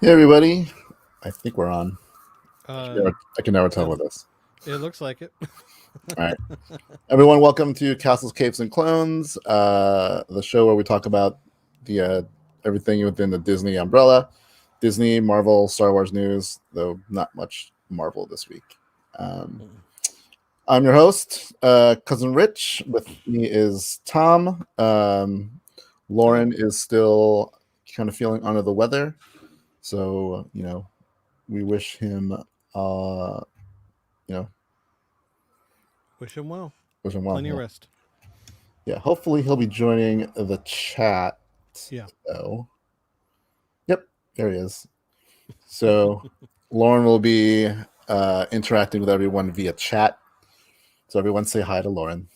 Hey everybody, I think we're on. Uh, I can never tell it, with this. it looks like it. All right, everyone, welcome to Castles, Capes, and Clones, the show where we talk about the everything within the Disney umbrella, Disney, Marvel, Star Wars news. Though not much Marvel this week. Um, I'm your host, cousin Rich. With me is Thom. Lauren Hello. is still kind of feeling under the weather, so we wish him you know, Wish him well. wish him well. Plenty of Yeah. rest. Yeah. Hopefully he'll be joining the chat. Yeah. So, yep, there he is. So, Lauren will be interacting with everyone via chat. So, everyone say hi to Lauren.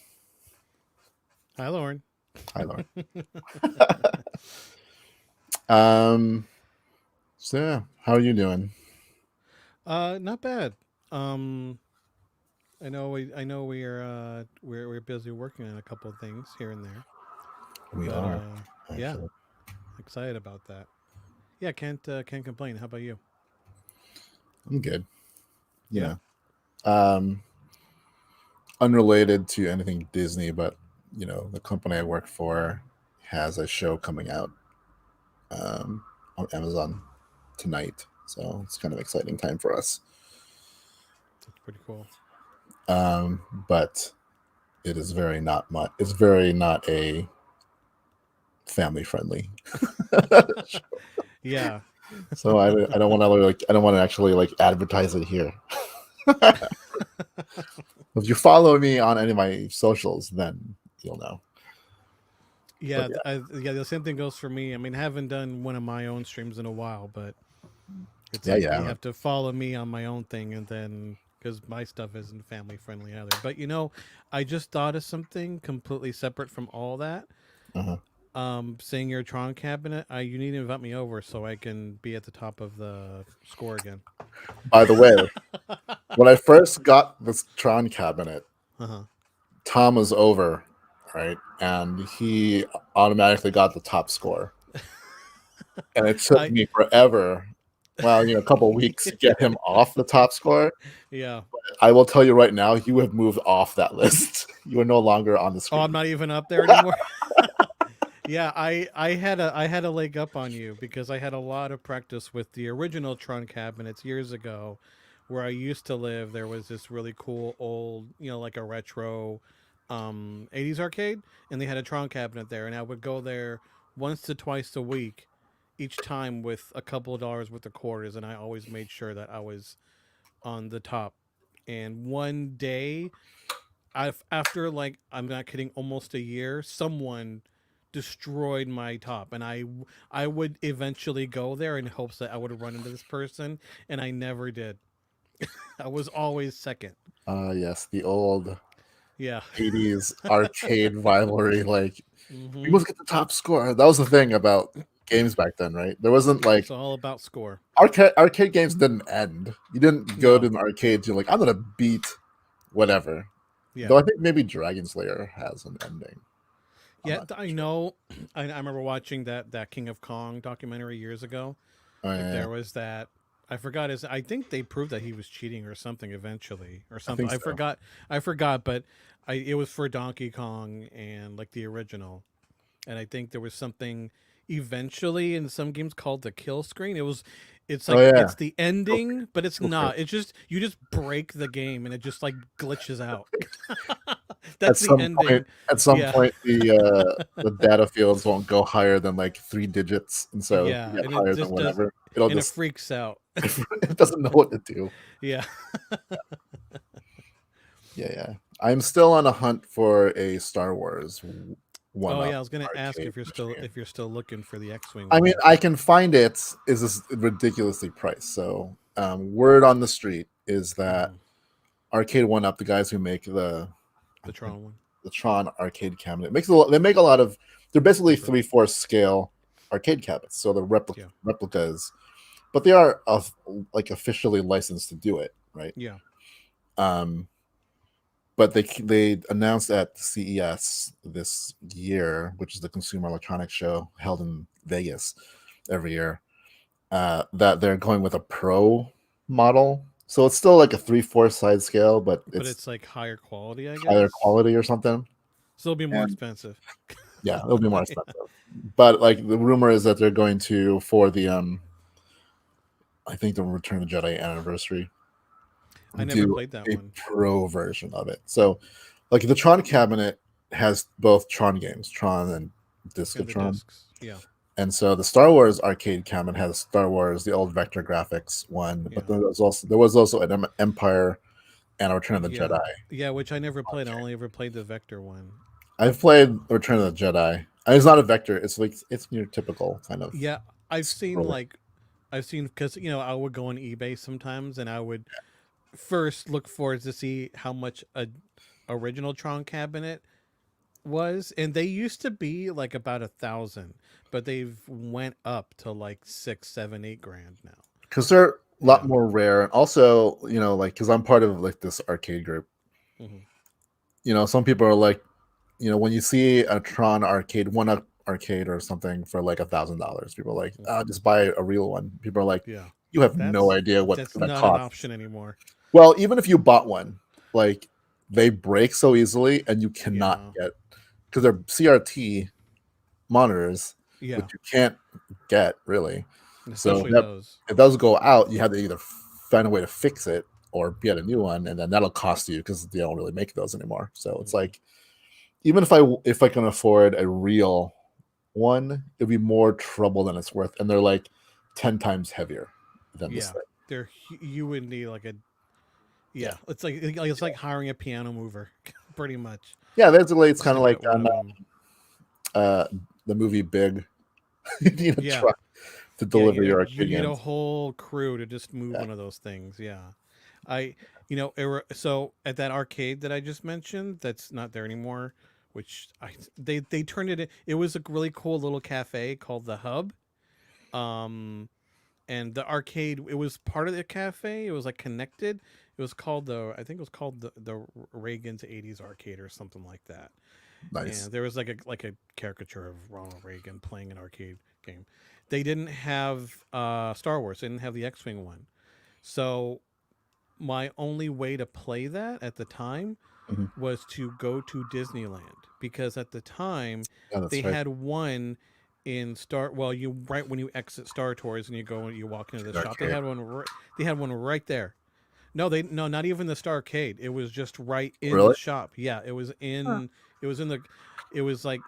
Hi, Lauren. Hi, Lauren. um, so, yeah, how are you doing? Not bad. Um, I know we're busy working on a couple of things here and there, We but are, yeah, actually. excited about that. Yeah, can't complain. How about you? I'm good. You Yeah. know, um, unrelated to anything Disney, but, the company I work for has a show coming out um, on Amazon tonight. So it's kind of exciting time for us. That's pretty cool. But it is very not much. It's very not a family friendly. Yeah. So I don't want to I don't want to actually like advertise it here. If you follow me on any of my socials, then you'll know. But Yeah, yeah, yeah, the same thing goes for me. I mean, I haven't done one of my own streams in a while, but it's yeah, like you yeah. have to follow me on my own thing, and then because my stuff isn't family friendly either. But I just thought of something completely separate from all that. Uh-huh. Saying your Tron cabinet, you need to invite me over so I can be at the top of the score again. By the way, when I first got this Tron cabinet, Uh huh. Tom was over, right, and he automatically got the top score. And it took I me forever, well, a couple of weeks to get him off the top score. yeah. I will tell you right now, you have moved off that list. You are no longer on the Oh, I'm screen. not even up there anymore. Yeah, I had a leg up on you because I had a lot of practice with the original Tron cabinets years ago, where I used to live. There was this really cool old, like a retro, 80s arcade, and they had a Tron cabinet there, and I would go there once to twice a week, each time with a couple of dollars worth of quarters, and I always made sure that I was on the top. And one day, after like I'm not kidding, almost a year, someone destroyed my top, and I would eventually go there in hopes that I would run into this person, and I never did. I was always second. Yes, the old Yeah. 80s arcade rivalry. Like, we Hmm. must get the top score. That was the thing about games back then, right? There wasn't It's like all about score. arcade games didn't end. You didn't go to No. an arcade to like, I'm gonna beat whatever. Yeah. Though I think maybe Dragon Slayer has an ending. I'm Yeah, not I sure. know. I remember watching that King of Kong documentary years ago. Oh Like yeah, there was that. I forgot his. I think they proved that he was cheating or something eventually, or I something. think I so. forgot. I forgot, but it was for Donkey Kong and like the original, and I think there was something eventually in some games called the kill screen. It's Oh like yeah, it's the ending, but it's go for it. not. It's just you just break the game and it just like glitches out. At That's the some point, ending. at some Yeah. point, the data fields won't go higher than like 3 digits, and so if you Yeah, get and it higher than just does, whatever, it'll and it just freaks out. it doesn't know what to do. Yeah. Yeah, yeah. I'm still on a hunt for a Star Wars one Oh up yeah, I was gonna ask arcade machine. if you're still looking for the X-wing I mean, one. I can find it. Is this ridiculously priced? So, word on the street is that Hmm. Arcade One Up, the guys who make The Tron one. the Tron arcade cabinet, makes a lot. They make a lot of. They're basically Super. 3/4 scale arcade cabinets, so the Yeah. replicas, but they are like officially licensed to do it, right? Yeah. Um, but they announced at CES this year, which is the Consumer Electronics Show held in Vegas every year. that they're going with a pro model. So it's still like a 3/4 side scale, but But it's it's like higher quality, I higher guess. quality or something. So it'll be more And expensive. yeah, it'll be more Yeah. expensive. But like the rumor is that they're going to for the I think the Return of the Jedi anniversary I never do played that a one. pro version of it. So like the Tron cabinet has both Tron games, Tron and Disc of And the Tron. discs. Yeah. And so the Star Wars arcade cabinet has Star Wars, the old vector graphics one, but Yeah. there was also an Empire and a Return of the Yeah. Jedi. Yeah, which I never played. I only ever played the Vector one. I've played Return of the Jedi. And it's not a vector. It's like it's your typical kind of Yeah, I've seen scroller. like I've seen because I would go on eBay sometimes and I would first look forward to see how much a original Tron cabinet was, and they used to be like about 1,000, but they've went up to like 6, 7, 8 grand now. Because they're a lot Yeah. more rare. And also, like because I'm part of like this arcade group. Hmm. Some people are like, when you see a Tron arcade, one up arcade or something for like $1,000, people are like, just buy a real one. People are like, Yeah, you have no that's idea what that's that not an costs. option anymore. Well, even if you bought one, like they break so easily and you cannot Yeah, get because they're CRT monitors, yeah, which you can't get really. So especially that those. if those go out, you have to either find a way to fix it or get a new one, and then that'll cost you because they don't really make those anymore. So it's Mhm. like even if I can afford a real one, it'd be more trouble than it's worth, and they're like 10 times heavier than this Yeah, thing. you would need like a Yeah, yeah. It's like hiring a piano mover, pretty much, yeah. Basically, it's just kind to of like get one on of them. uh, the movie Big. You need a Yeah, truck to yeah. deliver your You arcade need a games. whole crew to just move Yeah, one of those things. Yeah, I so at that arcade that I just mentioned, that's not there anymore. Which they turned it. It was a really cool little cafe called the Hub. Um, and the arcade, it was part of the cafe. It was like connected. It was called I think it was called the Reagan's 80s arcade or something like that. nice. And there was like a caricature of Ronald Reagan playing an arcade game. They didn't have Star Wars. They didn't have the X-wing one. So my only way to play that at the time Mhm. was to go to Disneyland, because at the time Yeah, they that's right. had one in Star. Well, you right when you exit Star Tours and you walk into the shop, they Arcade. had one. They had one right there. No, not even the Starcade. It was just right in the Really? shop. Yeah, it was Huh. in. It was in the. It was like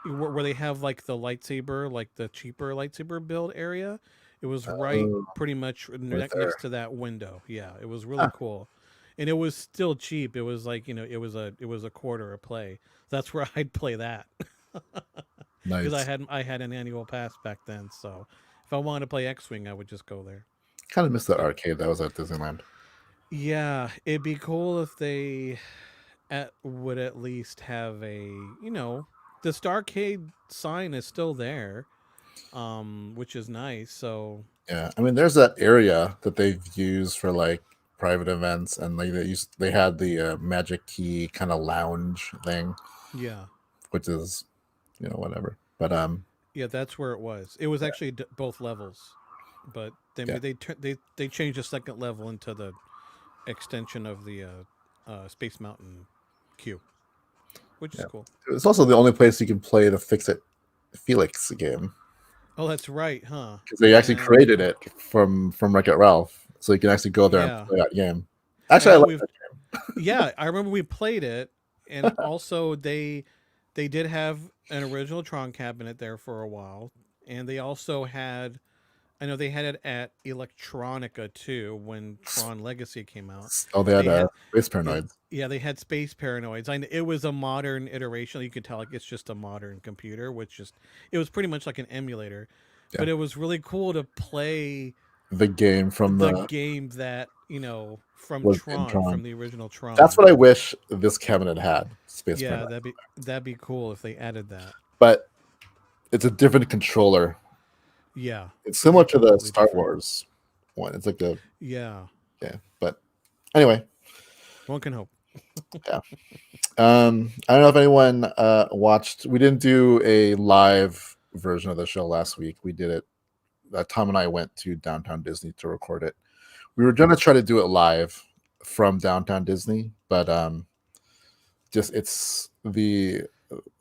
where they have like the lightsaber, like the cheaper lightsaber build area. It was right Oh, pretty much right there. next to that window. Yeah, it was really Huh. cool, and it was still cheap. It was like it was a quarter a play. That's where I'd play that because I Nice. had I had an annual pass back then. So if I wanted to play X Wing, I would just go there. Kind of missed the But arcade that was at Disneyland. yeah, it'd be cool if they would at least have the Starcade sign is still there, which is nice. So Yeah, I mean, there's that area that they've used for like private events, and like they had the Magic Key kind of lounge thing, yeah, which is whatever. But yeah, that's where it was. It was actually both levels, but yeah, they changed the second level into the extension of the Space Mountain queue, which is yeah. cool. It's also the only place you can play the Fix It Felix game Oh, that's right, huh? because they actually And created it from Wreck It Ralph, so you can actually go there and yeah, play that game. I Actually, I know like we've that. yeah, I remember we played it, and also they did have an original Tron cabinet there for a while, and they also had I know they had it at Electronica too when Tron Legacy came out. Oh, they had They had Space yeah, Paranoids. yeah, they had Space Paranoids. It was a modern iteration. You could tell like it's just a modern computer, which just it was pretty much like an emulator, Yeah, but it was really cool to play the game from the the game that from was in Tron, Tron. from the original That's Tron. what I wish this cabinet had, Space Yeah, Paranoid. that'd be cool if they added that. But it's a different controller. Yeah, It's it'd be similar to the completely Star different. Wars one. It's like the Yeah, yeah. But anyway, one can hope. yeah. I don't know if anyone watched. We didn't do a live version of the show last week. We did it Tom and I went to Downtown Disney to record it. We were gonna try to do it live from Downtown Disney, but just it's the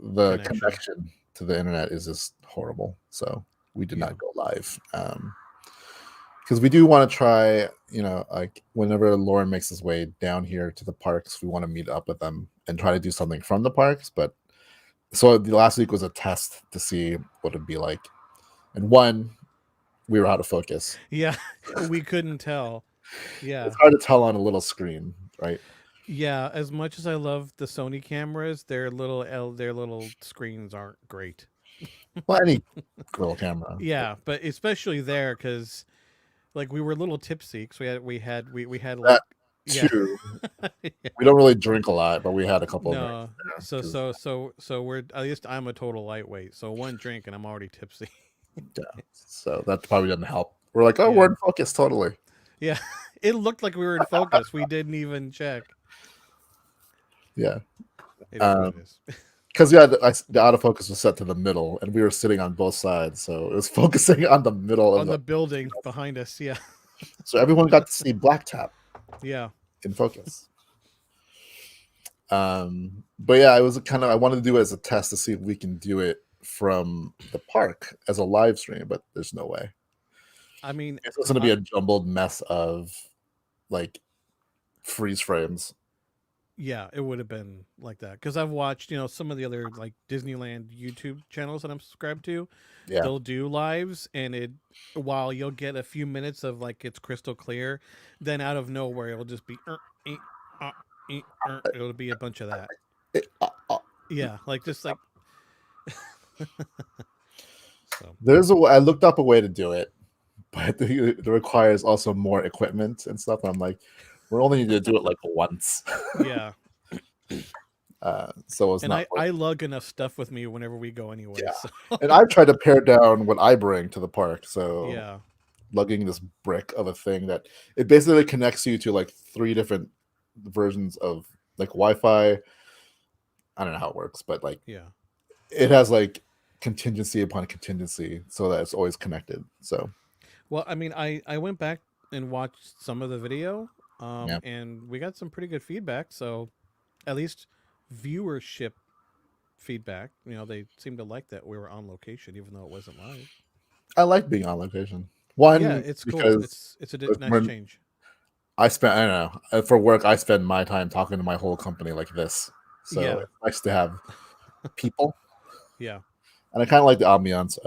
connection to the internet is just horrible. So we did not go live. Because we do want to try, like whenever Lauren makes his way down here to the parks, we want to meet up with them and try to do something from the parks. But so the last week was a test to see what it'd be like. And one, we were out of focus. Yeah, we couldn't tell. Yeah, it's hard to tell on a little screen, right? Yeah, as much as I love the Sony cameras, their little screens aren't great. Well, any little camera. Yeah, but especially there because like we were a little tipsy because we had that like too. yeah. We don't really drink a lot, but we had a couple of No, drinks there, so we're at least I'm a total lightweight. So one drink and I'm already tipsy. yeah. So that probably doesn't help. We're like, oh, we're in focus totally. Yeah, it looked like we were in focus. We didn't even check. Yeah, it is what it is. Because the autofocus was set to the middle, and we were sitting on both sides, so it was focusing on the middle on the building behind us. Yeah. So everyone got to see Blacktop. Yeah. In focus. But yeah, I wanted to do it as a test to see if we can do it from the park as a live stream, but there's no way. I mean, it's going to be a jumbled mess of like freeze frames. Yeah, it would have been like that because I've watched, some of the other like Disneyland YouTube channels that I'm subscribed to. Yeah, they'll do lives, and while you'll get a few minutes of like it's crystal clear, then out of nowhere it'll just be it'll be a bunch of that. Yeah, like just like. So. I looked up a way to do it, but it requires also more equipment and stuff. I'm like, we're only need to do it like once. Yeah. So it's not. I lug enough stuff with me whenever we go anyway. Yeah. So. And I've tried to pare down what I bring to the park. So yeah, lugging this brick of a thing that it basically connects you to like 3 different versions of like Wi-Fi. I don't know how it works, but like it has like contingency upon contingency so that it's always connected. So well, I mean, I went back and watched some of the video, and we got some pretty good feedback. So at least viewership feedback, they seem to like that we were on location, even though it wasn't live. I like being on location. One, yeah, it's cool. It's a nice change. I don't know, for work, I spend my time talking to my whole company like this. So it's nice to have people. Yeah. And I kind of like the ambiance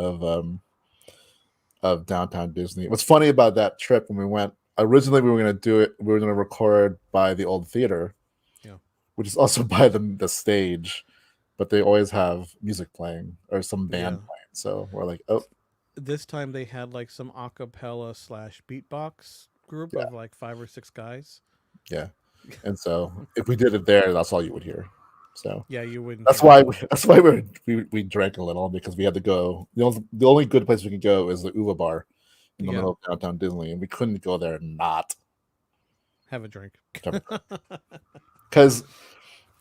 of Downtown Disney. What's funny about that trip when we went, originally we were going to do it, we were going to record by the old theater, which is also by the stage, but they always have music playing or some band playing. So we're like, oh. This time they had like some acapella / beatbox group of like 5 or 6 guys. Yeah. And so if we did it there, that's all you would hear. So yeah, you wouldn't. That's why we drank a little, because we had to go. The only good place we could go is the Uva Bar in the middle of Downtown Disney, and we couldn't go there and not have a drink. Because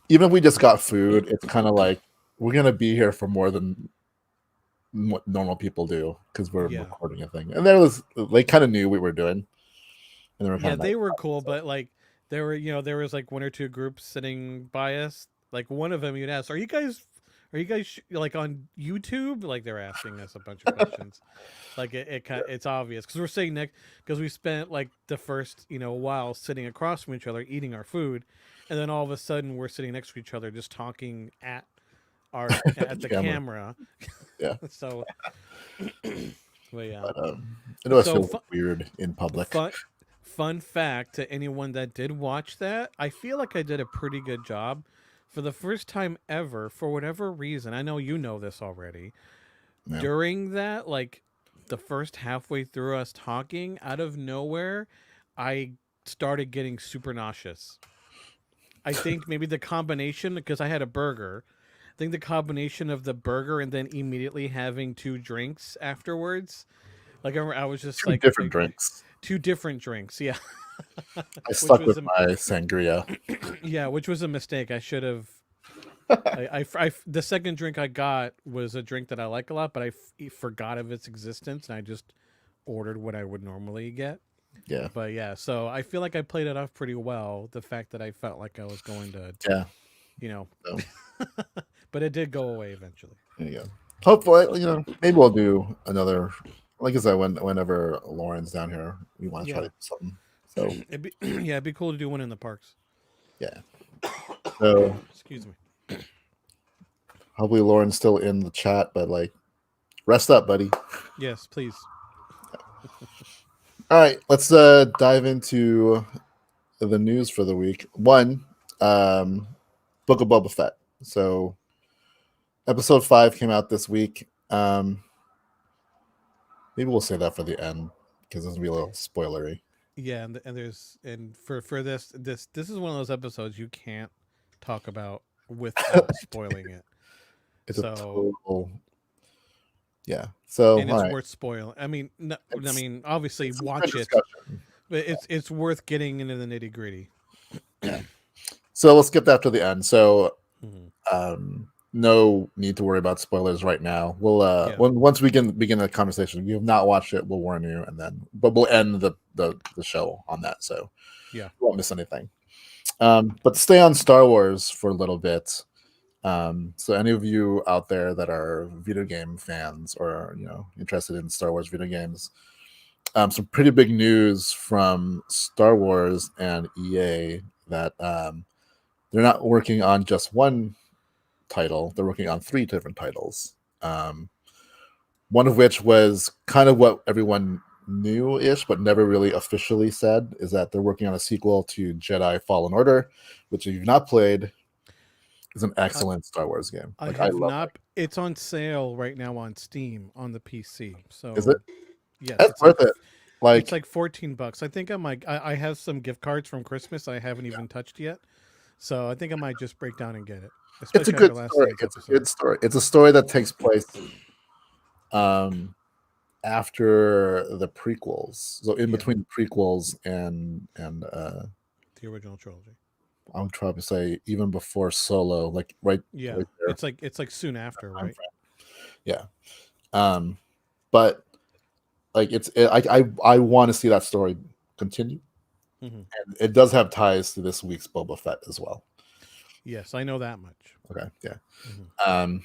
even if we just got food, it's kind of like we're gonna be here for more than what normal people do because we're recording a thing. And they kind of knew what we were doing, and they were cool, but like there was like 1 or 2 groups sitting by us. Like one of them, you'd ask, "Are you guys like on YouTube?" Like they're asking us a bunch of questions. Like it's obvious because we're sitting next, because we spent like the first while sitting across from each other eating our food, and then all of a sudden we're sitting next to each other just talking at the camera. Yeah. So, but yeah, it always feels weird in public. Fun fact to anyone that did watch that, I feel like I did a pretty good job. For the first time ever, for whatever reason, I know you know this already, during that, like, the first halfway through us talking, out of nowhere, I started getting super nauseous. I think maybe the combination, because I had a burger, I think the combination of the burger and then immediately having 2 drinks afterwards, like, I was just like... 2 different drinks. 2 different drinks, yeah. I stuck with my sangria. Yeah, which was a mistake. I should have. The second drink I got was a drink that I like a lot, but I forgot of its existence, and I just ordered what I would normally get. Yeah, But yeah, so I feel like I played it off pretty well. The fact that I felt like I was going to, yeah. you know, So but it did go away eventually. there you go. Hopefully, maybe we'll do another. Like I said, whenever Lauren's down here, we want to try to Yeah, do something. So yeah, it'd be cool to do one in the parks. yeah. So Excuse me. hopefully Lauren's still in the chat, but like, rest up, buddy. Yes, please. All right, let's dive into the news for the week. One, Book of Boba Fett. So episode 5 came out this week. Maybe we'll say that for the end because it's gonna be a little spoilery. Yeah, and there's and for this is one of those episodes you can't talk about without spoiling it. It's a So total, yeah. So and all it's right, worth spoiling. I mean, no, I it's mean, obviously it's a good watch it, discussion. but it's worth getting into the nitty gritty. Yeah. So we'll skip that to the end. So Hmm. no need to worry about spoilers right now. We'll Yeah, once we begin the conversation, if you have not watched it, we'll warn you, and then but we'll end the show on that, so yeah. you won't miss anything. But to stay on Star Wars for a little bit. So any of you out there that are video game fans or interested in Star Wars video games, some pretty big news from Star Wars and EA that they're not working on just one title; they're working on 3 different titles. One of which was kind of what everyone knew-ish, but never really officially said, is that they're working on a sequel to Jedi Fallen Order, which if you've not played, is an I excellent Star Wars game. I Like I have love not. It's on sale right now on Steam on the PC. it. Is it? So yes, That's worth it. it's Like like $14. I think I might. I have some gift cards from Christmas I haven't even touched yet. So I think I might just break down and get it, it's a especially after good last story. night's It's a episode. good story. It's a story that takes place um after the prequels. So in Yeah, between the prequels and the original trilogy. I would try to say even before Solo, like Yeah, right there. it's like soon after, Time right? frame. Yeah. But like I want to see that story continue. Hmm. And it does have ties to this week's Boba Fett as well. Yes, I know that much. Okay. Yeah. Hmm. Um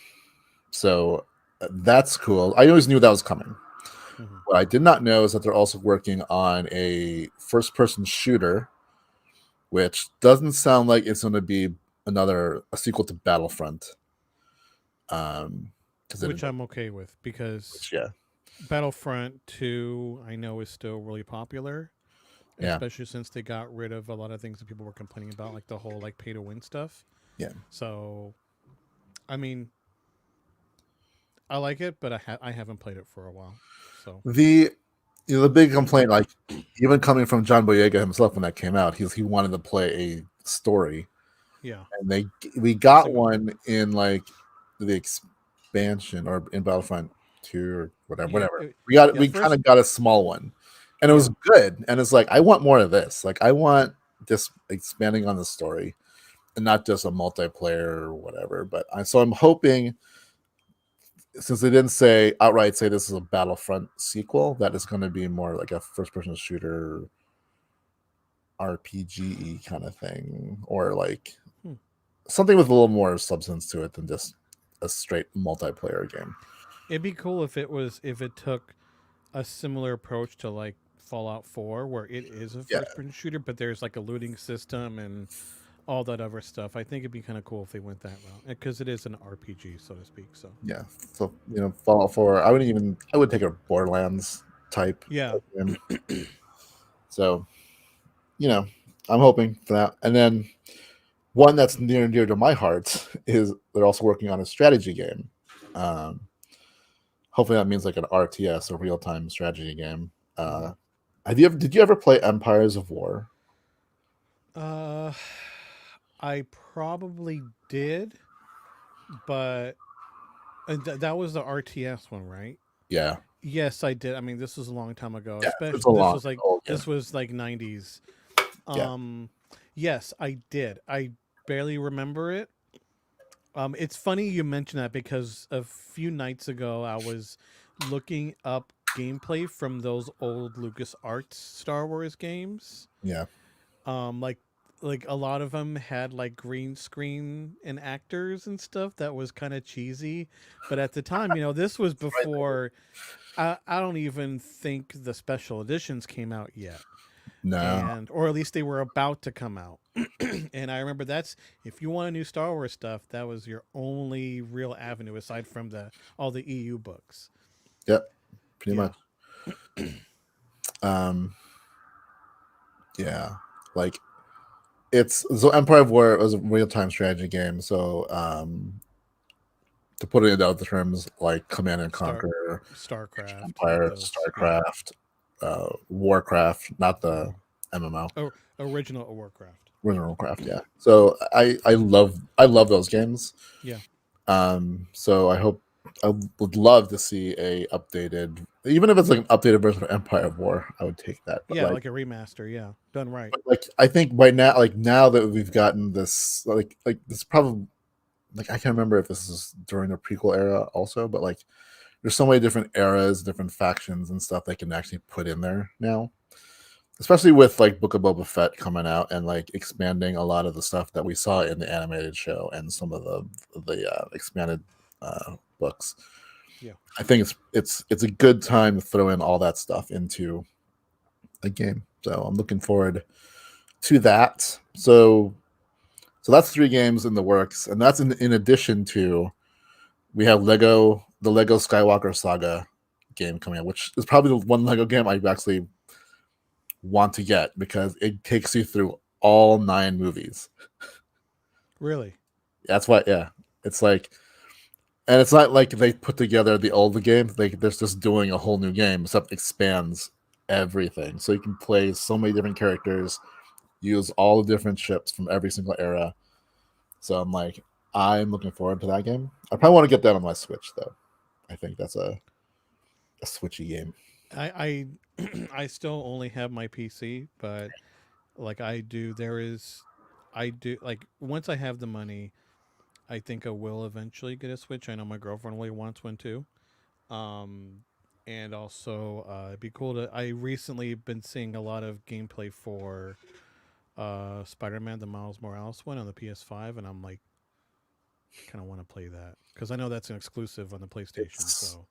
so that's cool. I always knew that was coming. Hmm. What I did not know is that they're also working on a first person shooter, which doesn't sound like it's going to be a sequel to Battlefront. Because Which I'm okay with because yeah, Battlefront 2 I know is still really popular, yeah, especially since they got rid of a lot of things that people were complaining about, like the whole like pay to win stuff. yeah. So, I mean, I like it, but I haven't played it for a while. So The the big complaint, like even coming from John Boyega himself when that came out, he wanted to play a story, yeah, and we same got with me. one in like the expansion or in Battlefront 2 or whatever. Yeah, Whatever yeah. we kind First, of got a small one, and it was yeah, good. And it's like I want more of this. Like I want this expanding on the story, and not just a multiplayer or whatever. But I'm hoping, since they didn't say outright say this is a Battlefront sequel, that it's going to be more like a first person shooter RPG kind of thing, or like hmm. something with a little more substance to it than just a straight multiplayer game. It'd be cool if it took a similar approach to like Fallout 4, where it is a Yeah, first person shooter, but there's like a looting system and all that other stuff. I think it'd be kind of cool if they went that route because it is an RPG, so to speak. So yeah. So Fallout 4. I would take a Borderlands type yeah, game. So you know, I'm hoping for that. And then one that's near and dear to my heart is they're also working on a strategy game. Um, Hopefully that means like an RTS, a real time strategy game. hmm. Did you ever play Empires of War? uh, I probably did, but that was the RTS one, right? Yeah, Yes, I did. I mean, this was a long time ago. yeah. It's Especially a long old game. this was like 90s. Yeah, Yes, I did. I barely remember it. It's funny you mention that because a few nights ago I was looking up gameplay from those old LucasArts Star Wars games. Yeah. Um, like like a lot of them had like green screen and actors and stuff that was kind of cheesy, but at the time, this was before. I don't even think the special editions came out yet, No. and or at least they were about to come out. And I remember that's if you want a new Star Wars stuff, that was your only real avenue aside from the all the EU books. Yep. Pretty Yeah. much. Um. Yeah. Like it's so Empire of War was a real time strategy game. So to put it in other terms, like Command and Star Conquer, StarCraft, like Empire, those. Yeah. StarCraft, Warcraft, not the Mhm. MMO, Original Warcraft. original Craft. Yeah. So I love those games. Yeah. So I would love to see a updated, even if it's like an updated version of Empire of War. I would take that. But Yeah, like a remaster. Yeah, done right. I think right now, like now that we've gotten this, like this probably like I can't remember if this is during the prequel era also, but like there's so many different eras, different factions and stuff they can actually put in there now. Especially with like Book of Boba Fett coming out and like expanding a lot of the stuff that we saw in the animated show and some of the expanded books. Yeah. I think it's a good time to throw in all that stuff into a game. So I'm looking forward to that. So that's 3 games in the works, and that's in addition to we have the Lego Skywalker Saga game coming out, which is probably the one Lego game I actually want to get because it takes you through all 9 movies. Really. That's why, yeah, it's like, and it's not like they put together the older games. They're just doing a whole new game, except expands everything, so you can play so many different characters, use all the different ships from every single era. So I'm looking forward to that game. I probably want to get that on my Switch though. I think that's a Switchy game. I still only have my PC, but like I do like once I have the money, I think I will eventually get a Switch. I know my girlfriend really wants one too. Um, and also it'd be cool to. I recently been seeing a lot of gameplay for Spider-Man the Miles Morales one on the PS5, and I'm like kind of want to play that because I know that's an exclusive on the PlayStation. It's So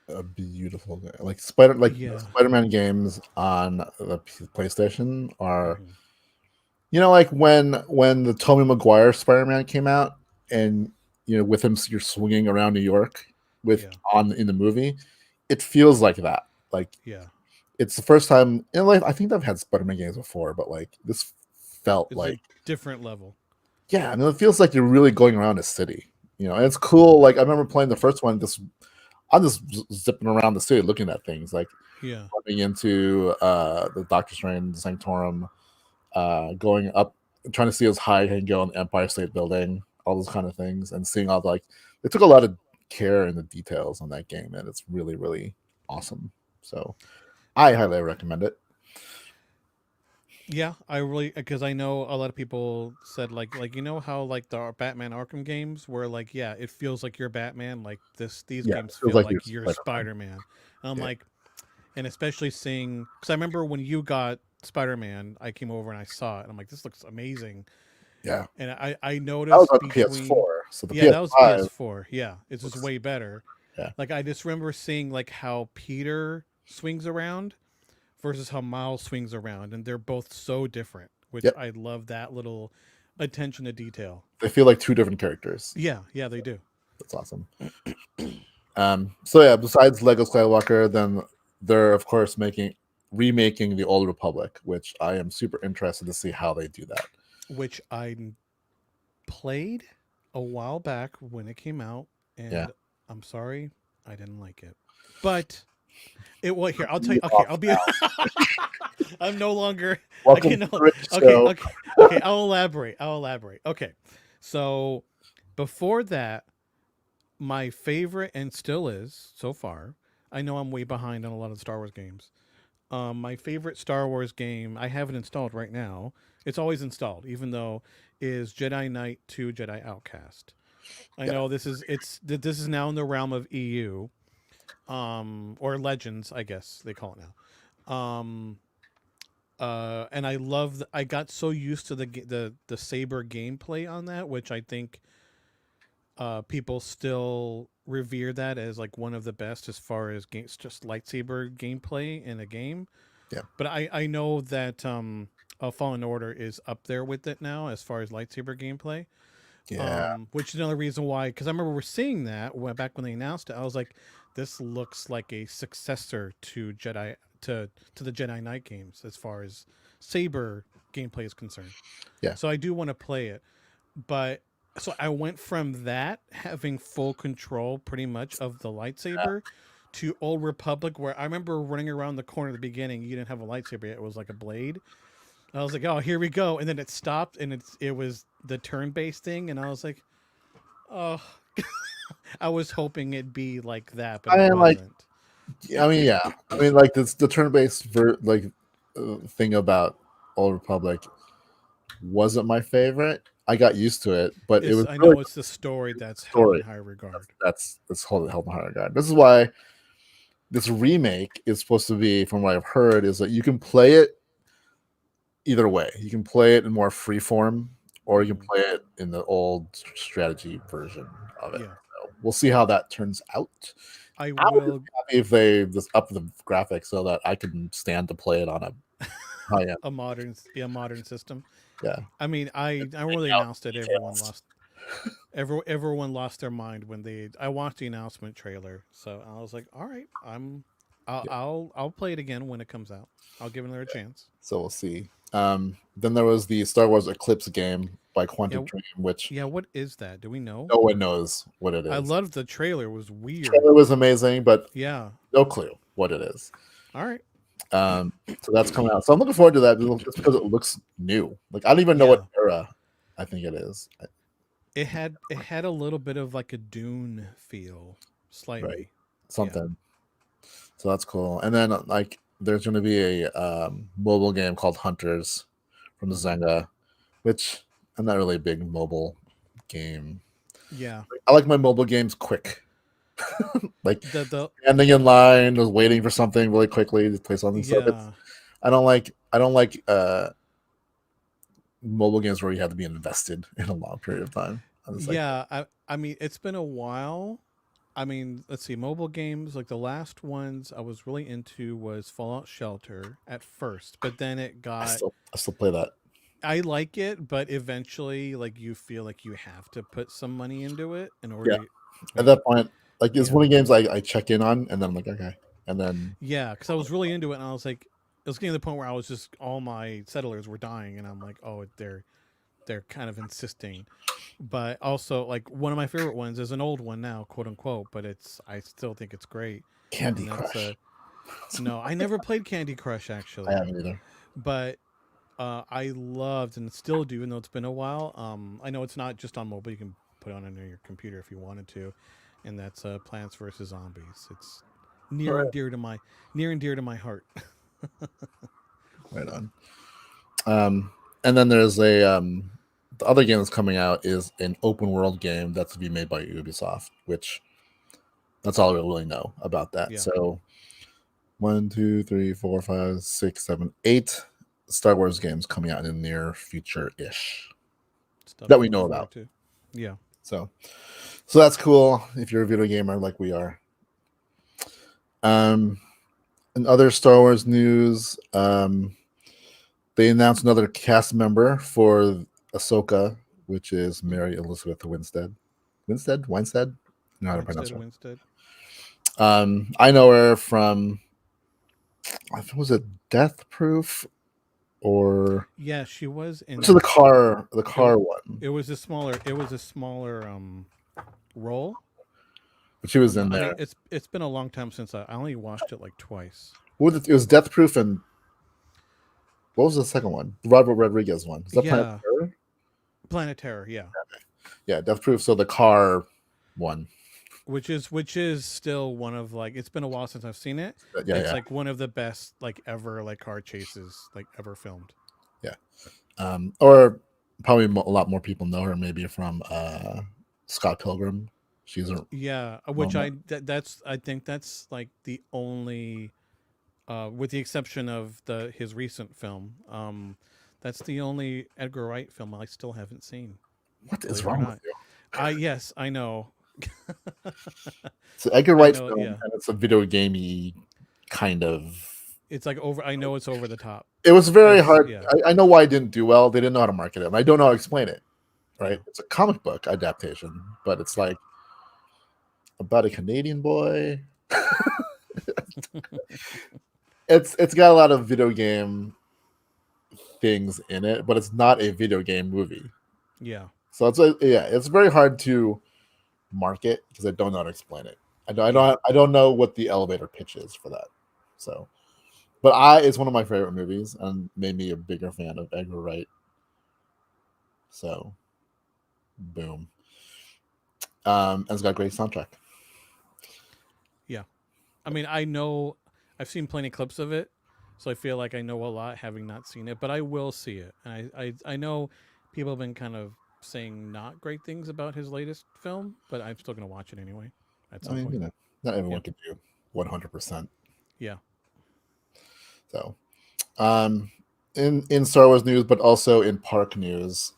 a beautiful game. The yeah. Spider-Man games on the PlayStation are, Hmm. like when the Tobey Maguire Spider-Man came out, and with him you're swinging around New York with Yeah. on in the movie, it feels like that. Like Yeah. it's the first time in life. I think I've had Spider-Man games before, but like this felt It's a like, different level. yeah, I mean, it feels like you're really going around a city. And it's cool. Like I remember playing the first one, I'm just zipping around the city looking at things, like Yeah. running into the Doctor Strange Sanctorum, going up, trying to see as high I can go on the Empire State Building, all those kind of things, and seeing all the, like they took a lot of care in the details on that game, and it's really really awesome. So I highly recommend it. Yeah, I really because I know a lot of people said like how like the Batman Arkham games where like yeah it feels like you're Batman like these Yeah, it games feels feel like you're like you're Spider-Man. Spider Man. And I'm Yeah, like and especially seeing because I remember when you got Spider Man I came over and I saw it and I'm like this looks amazing yeah. and I That was noticed on the between PS4, so the yeah that was PS5 PS4 yeah it's just looks, way better yeah, like I just remember seeing like how Peter swings around versus how Miles swings around, and they're both so different. Which yep. I love that little attention to detail. They feel like 2 different characters. Yeah, yeah, they do. That's awesome. So yeah, besides Lego Skywalker, then they're of course remaking the Old Republic, which I am super interested to see how they do that. Which I played a while back when it came out, Yeah. and I'm sorry, I didn't like it. But it well here I'll tell you. You Okay, off I'll be. now. I'm no longer. Okay, Welcome to no. the Rich Okay, Show. okay, okay. I'll elaborate. I'll elaborate. Okay, so before that, my favorite and still is so far. I know I'm way behind on a lot of Star Wars games. My favorite Star Wars game I have it installed right now. It's always installed, even though is Jedi Knight 2 Jedi Outcast. I Yeah. know this is now in the realm of EU. or Legends, I guess they call it now. And I love. I got so used to the saber gameplay on that, which I think people still revere that as like one of the best as far as games, just lightsaber gameplay in a game. Yeah. But I know that Fallen Order is up there with it now as far as lightsaber gameplay. Yeah. Which is another reason why, because I remember we're seeing that back when they announced it. I was like, this looks like a successor to Jedi to the Jedi Knight games as far as saber gameplay is concerned. Yeah. So I do want to play it, but so I went from that having full control pretty much of the lightsaber to Old Republic, where I remember running around the corner at the beginning. You didn't have a lightsaber yet; it was like a blade. I was like, "Oh, here we go!" And then it stopped, and it was the turn-based thing, and I was like, "Oh." I was hoping it'd be like that, but it Like, wasn't. I mean, yeah. I mean, like this the turn-based thing about Old Republic wasn't my favorite. I got used to it, but it was I really know it's the story that's held story. in high regard. That's held in high regard. This is why this remake is supposed to be, from what I've heard, is that you can play it either way. You can play it in more free form, or you can play it in the old strategy version of it. Yeah. So we'll see how that turns out. I I would will be happy if they just up the graphics so that I can stand to play it on a high end. a modern system. Yeah. I mean, I when they announced it, everyone lost their mind when they. I watched the announcement trailer, so I was like, all right, I'll play it again when it comes out. I'll give it another chance. So we'll see. Then there was the Star Wars Eclipse game by Quantic Dream, which Yeah, what is that? Do we know? no one knows what it is. I loved the trailer. It was weird. The trailer was amazing, but Yeah. no clue what it is. All right. So that's coming out. So I'm looking forward to that just because it looks new. Like I don't even know what era I think it is. It had a little bit of like a Dune feel, slightly. Right. Something. Yeah. So that's cool. And then like there's going to be a mobile game called Hunters from Zynga, which I'm not really a big mobile game. Yeah. I like my mobile games quick. Like the standing in line, just waiting for something really quickly to play something. Yeah. So I don't like mobile games where you have to be invested in a long period of time. I mean, it's been a while. I mean, let's see, mobile games, like the last ones I was really into was Fallout Shelter at first, but then it got I still play that. I like it, but eventually like you feel like you have to put some money into it in order at that point, like it's one of the games I check in on and then I'm like, okay. And then because I was really into it and I was like, it was getting to the point where I was just all my settlers were dying and I'm like, oh, they're kind of insisting. But also, like, one of my favorite ones is an old one now, quote unquote, but I still think it's great. Candy Crush. No, I never played Candy Crush actually. I haven't either. But I loved and still do, even though it's been a while. I know it's not just on mobile; you can put it on your computer if you wanted to, and that's Plants vs Zombies. It's near and dear to my heart. Right on. And then there's the other game that's coming out is an open world game that's to be made by Ubisoft, which that's all I really know about that. Yeah. So 1, 2, 3, 4, 5, 6, 7, 8 Star Wars games coming out in the near future-ish that we know about. Too. Yeah. So that's cool if you're a video gamer like we are. In other Star Wars news, they announced another cast member for Ahsoka, which is Mary Elizabeth Winstead. Winstead? No, how to pronounce her. Winstead. I know her from, I think, was it Death Proof? Or she was in the car one. It was a smaller role. But she was in there. I mean, it's been a long time since I only watched it like twice. It was Death Proof and what was the second one? The Robert Rodriguez one. Is that Planet Terror? Planet Terror, yeah. Yeah, Death Proof. So the car one. Which is still one of like, it's been a while since I've seen it. It's like one of the best like ever like car chases like ever filmed. Yeah. Or probably a lot more people know her maybe from Scott Pilgrim. She's a Yeah, which moment. that's I think that's like the only, with the exception of the his recent film, that's the only Edgar Wright film I still haven't seen. What is Believe it or wrong with not. you? Yes, I know. It's an Edgar I Wright know. film, Yeah, and it's a video gamey kind of. it's like over. I know it's over the top. It was very It's hard. yeah, I know why it didn't do well. They didn't know how to market it, and I don't know how to explain it. yeah, Right? It's a comic book adaptation, but it's like about a Canadian boy. It's got a lot of video game things in it, but it's not a video game movie. yeah, So it's very hard to market because I don't know how to explain it. yeah. I don't know what the elevator pitch is for that. So, but I it's one of my favorite movies and made me a bigger fan of Edgar Wright. So, boom. And it's got a great soundtrack. Yeah. I mean, I know I've seen plenty of clips of it, so I feel like I know a lot having not seen it, but I will see it. And I know people have been kind of saying not great things about his latest film, but I'm still going to watch it anyway at I some mean, point. not Yeah. everyone can do 100%. Yeah. So, um, in Star Wars news, but also in park news,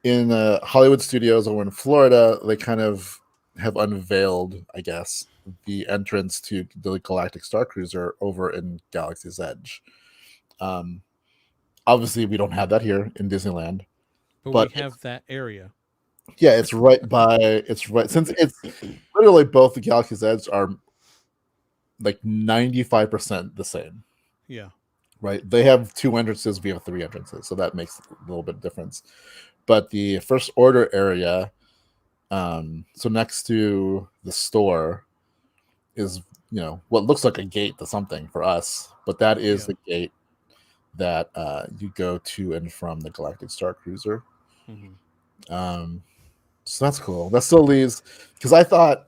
in Hollywood Studios over in Florida, they kind of have unveiled, I guess, the entrance to the Galactic Star Cruiser over in Galaxy's Edge. Um, Obviously, we don't have that here in Disneyland, But we but have that area. yeah, it's right by. It's right since it's literally both the Galaxy's Edge are like 95% the same. Yeah. Right, they have two entrances. We have three entrances, so that makes a little bit of difference. But the First Order area, so next to the store, is what looks like a gate to something for us, but that is Yeah. the gate that you go to and from the Galactic Star Cruiser. Hmm. Um, so that's cool. That still leaves because I thought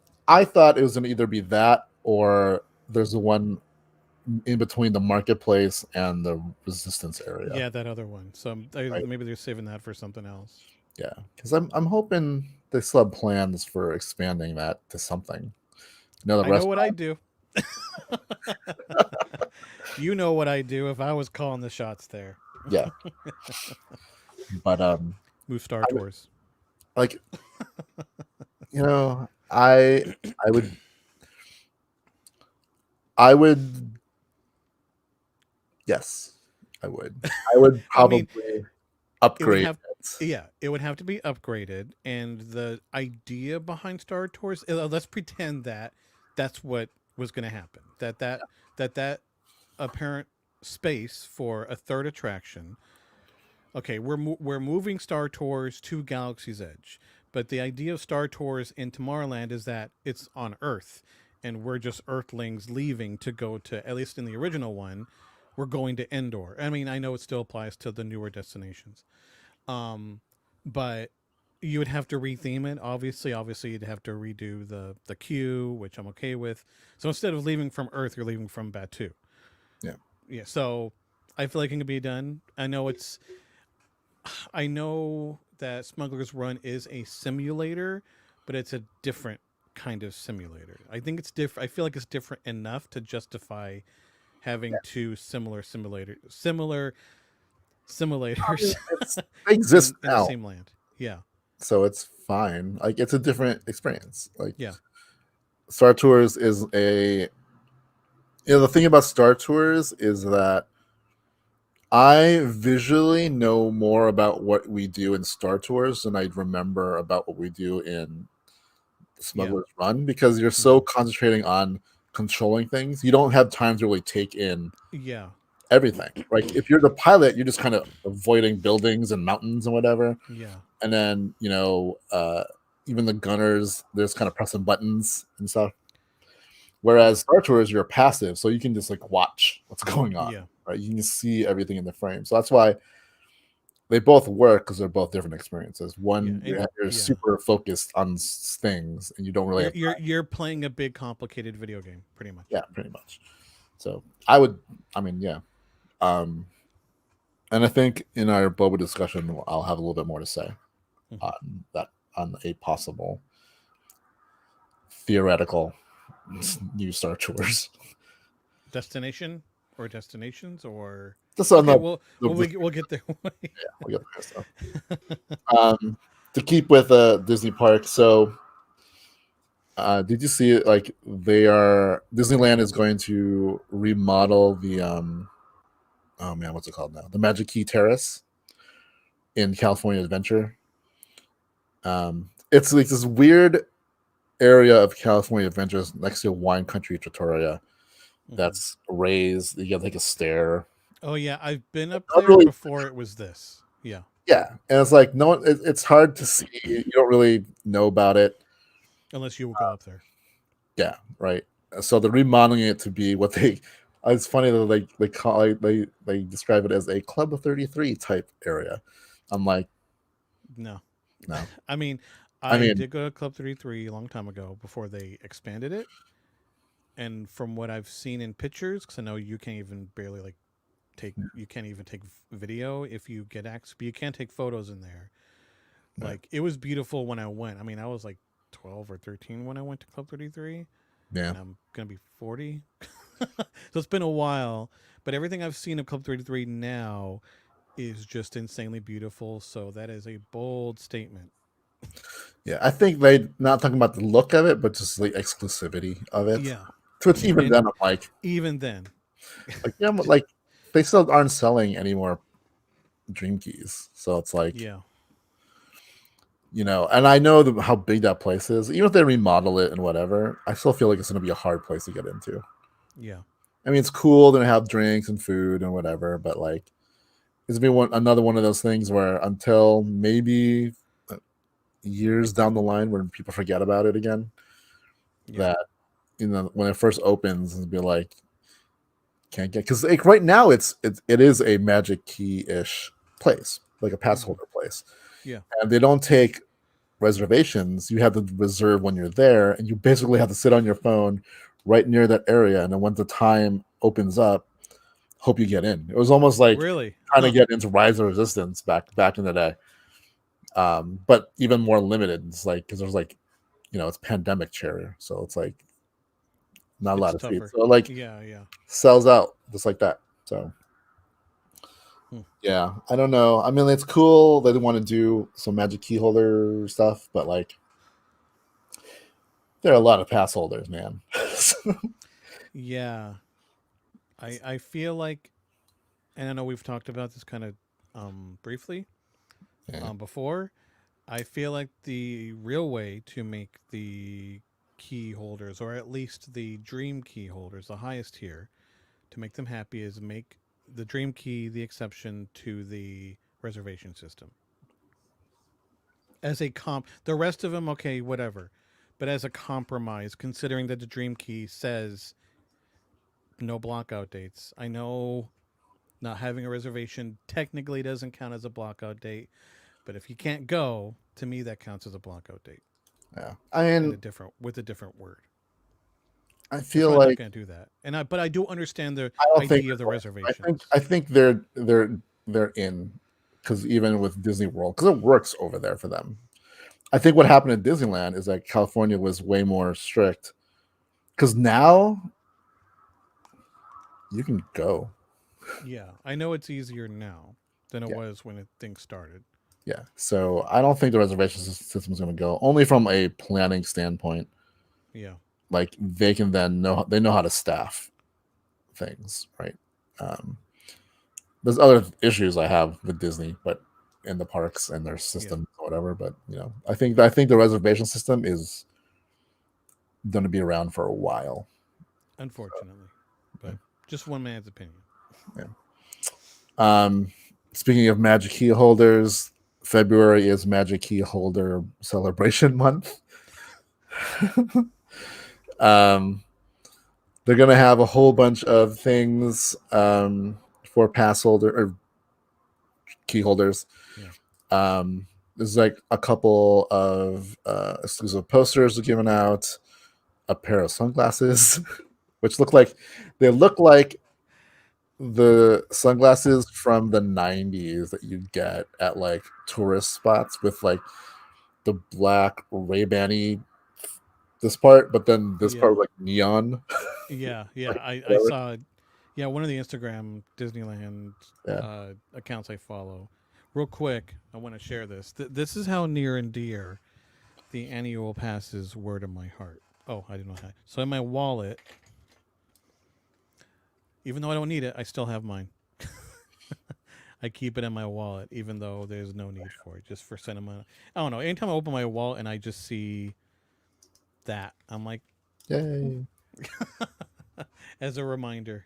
it was going to either be that or there's the one in between the marketplace and the resistance area. Yeah, that other one. So Right? maybe they're saving that for something else. Yeah, because I'm hoping they still have plans for expanding that to something. The I know what I restaurant. do. You know what I do if I was calling the shots there. Yeah, but Move Star I, Tours. like I would yes, I would. I would I mean, probably it would upgrade have it. yeah, it would have to be upgraded, and the idea behind Star Tours, let's pretend that that's what was going to happen. That apparent space for a third attraction. Okay, we're moving Star Tours to Galaxy's Edge, but the idea of Star Tours in Tomorrowland is that it's on Earth, and we're just Earthlings leaving to go to, at least in the original one, we're going to Endor. I mean, I know it still applies to the newer destinations, um, but you would have to retheme it. Obviously, you'd have to redo the queue, which I'm okay with. So instead of leaving from Earth, you're leaving from Batu. Yeah, Yeah, so I feel like it can be done. I know that Smuggler's Run is a simulator, but it's a different kind of simulator. I think it's different. I feel like it's different enough to justify yeah. having two similar I mean, simulators they exist in the now, same land. Yeah, so it's fine. Like it's a different experience. Like yeah, Star Tours is the thing about Star Tours is that I visually know more about what we do in Star Tours than I remember about what we do in yeah, Smuggler's Run because you're so hmm, concentrating on controlling things. You don't have time to really take in yeah, everything. Right? If you're the pilot, you're just kind of avoiding buildings and mountains and whatever. yeah, And then even the gunners, there's kind of pressing buttons and stuff. yeah, Whereas Star Tours, you're passive, so you can just like watch what's going on. yeah, Right? You can see everything in the frame. So that's why they both work because they're both different experiences. yeah, One, and you're yeah. super focused on things, and you don't really You're have you're time. you're playing a big complicated video game, pretty much. Yeah, pretty much. So I would, I mean, yeah. Um, and I think in our Boba discussion, I'll have a little bit more to say Hmm. on that on a possible. theoretical new Star Tours. Destination or destinations or Just on okay, we'll get there. we got the stuff. Um, to keep with Disney park, so did you see it? Like they are Disneyland is going to remodel the oh man, what's it called now? The Magic Key Terrace in California Adventure. It's like this weird area of California Adventures next to Wine Country Trattoria that's raised. You got like a stair. Oh yeah, I've been up Not there really, before it was this. Yeah. yeah, and it's like no one. It's hard to see. You don't really know about it. Unless you will go up there. Yeah, right. So they're remodeling it to be what they. It's funny that they call they describe it as a Club of 33 type area. I'm like, No. no. I mean, I I mean, did go to Club 33 a long time ago before they expanded it. And from what I've seen in pictures, because I know you can't even barely like you can't even take video if you get access, but you can't take photos in there. yeah, Like it was beautiful when I went. I mean, I was like 12 or 13 when I went to Club 33, yeah. and I'm gonna be 40. So it's been a while, but everything I've seen of Club 33 now is just insanely beautiful. So that is a bold statement. Yeah, I think they not talking about the look of it, but just the exclusivity of it. Yeah, Which even and then, I'm even then, yeah, but like they still aren't selling any more Dream Keys, so it's like yeah, and I know how big that place is. Even if they remodel it and whatever, I still feel like it's going to be a hard place to get into. yeah, I mean, it's cool to have drinks and food and whatever, but like it's been another one of those things where until maybe years down the line when people forget about it again, yeah. that when it first opens and be like can't get because like right now it is a Magic Key ish place, like a pass Hmm. holder place, Yeah. and they don't take reservations. You have to reserve when you're there, and you basically have to sit on your phone right near that area, and then when the time opens up, hope you get in. It was almost like Really? trying to Huh. get into Rise of Resistance back in the day, but even more limited. It's like because there's like it's pandemic chair, so it's like not a It's lot of seats. tougher. So like Yeah, yeah. sells out just like that. So Hmm. yeah, I don't know. I mean, it's cool that they want to do some Magic Key holder stuff, but like there are a lot of pass holders, man. Yeah. I feel like, and I know we've talked about this kind of briefly Yeah. before. I feel like the real way to make the key holders, or at least the dream key holders, the highest tier, to make them happy is make the dream key the exception to the reservation system. As a the rest of them, okay, whatever. But as a compromise, considering that the dream key says no blockout dates. I know not having a reservation technically doesn't count as a blockout date, but if you can't go, to me that counts as a blockout date Yeah. I in mean, a different with a different word. I They're feel probably not like going to do that, but I do understand the I don't think idea of the they're going to. reservations. I think they're in because even with Disney World, because it works over there for them. I think what happened at Disneyland is that California was way more strict because now you can go. Yeah, I know it's easier now than it Yeah, was when things started. yeah. So I don't think the reservation system is going to go only from a planning standpoint. Yeah, Like they can then know how to staff things, right? Um, there's other issues I have with Disney, but in the parks and their yeah. system or whatever. But I think the reservation system is going to be around for a while. Unfortunately, but just one man's opinion. Yeah. Um, speaking of Magic Key holders, February is Magic Key Holder Celebration Month. um, they're going to have a whole bunch of things for pass holder or key holders. Yeah, There's like a couple of exclusive posters given out, a pair of sunglasses, which look like the sunglasses from the 90s that you get at like tourist spots with like the black Ray-Ban this part, but then this part Yeah. was like neon. Yeah, yeah. Like, I whatever. saw, yeah, one of the Instagram Disneyland Yeah. accounts I follow. Real quick, I want to share this. This is how near and dear the annual passes were to my heart. Oh, I didn't know that. So in my wallet, even though I don't need it, I still have mine. I keep it in my wallet, even though there's no need for it, just for sentiment. I don't know. Anytime I open my wallet and I just see that, I'm like, cool. Yay. As a reminder.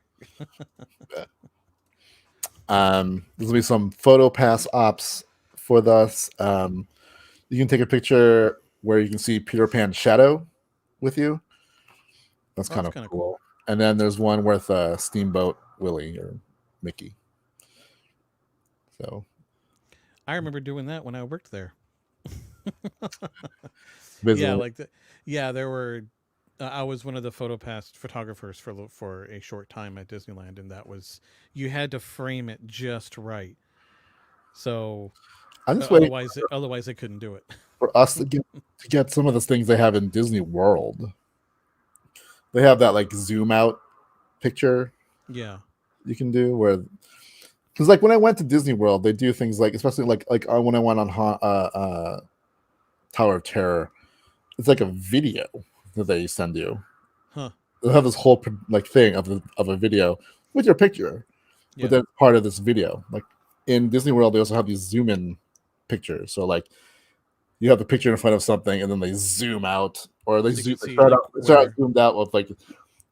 There's gonna be some photo pass ops for this. You can take a picture where you can see Peter Pan's shadow with you. That's Oh, kind that's of kind of cool. cool. And then there's one with Steamboat Willie or Mickey. So I remember doing that when I worked there. Yeah, visiting. like yeah, there were. I was one of the photopass photographers for a short time at Disneyland, and that was you had to frame it just right. So I'm just waiting otherwise they couldn't do it. for us to get some of the things they have in Disney World. They have that like zoom out picture Yeah, you can do where because like when I went to Disney World, they do things like especially like when I went on Tower of Terror, it's like a video that they send you. huh? They'll have this whole like thing of a video with your picture, but Yeah, then part of this video. Like in Disney World, they also have these zoom in pictures. So like you have the picture in front of something, and then they zoom out, or so you can they see like start out where. zoomed out with like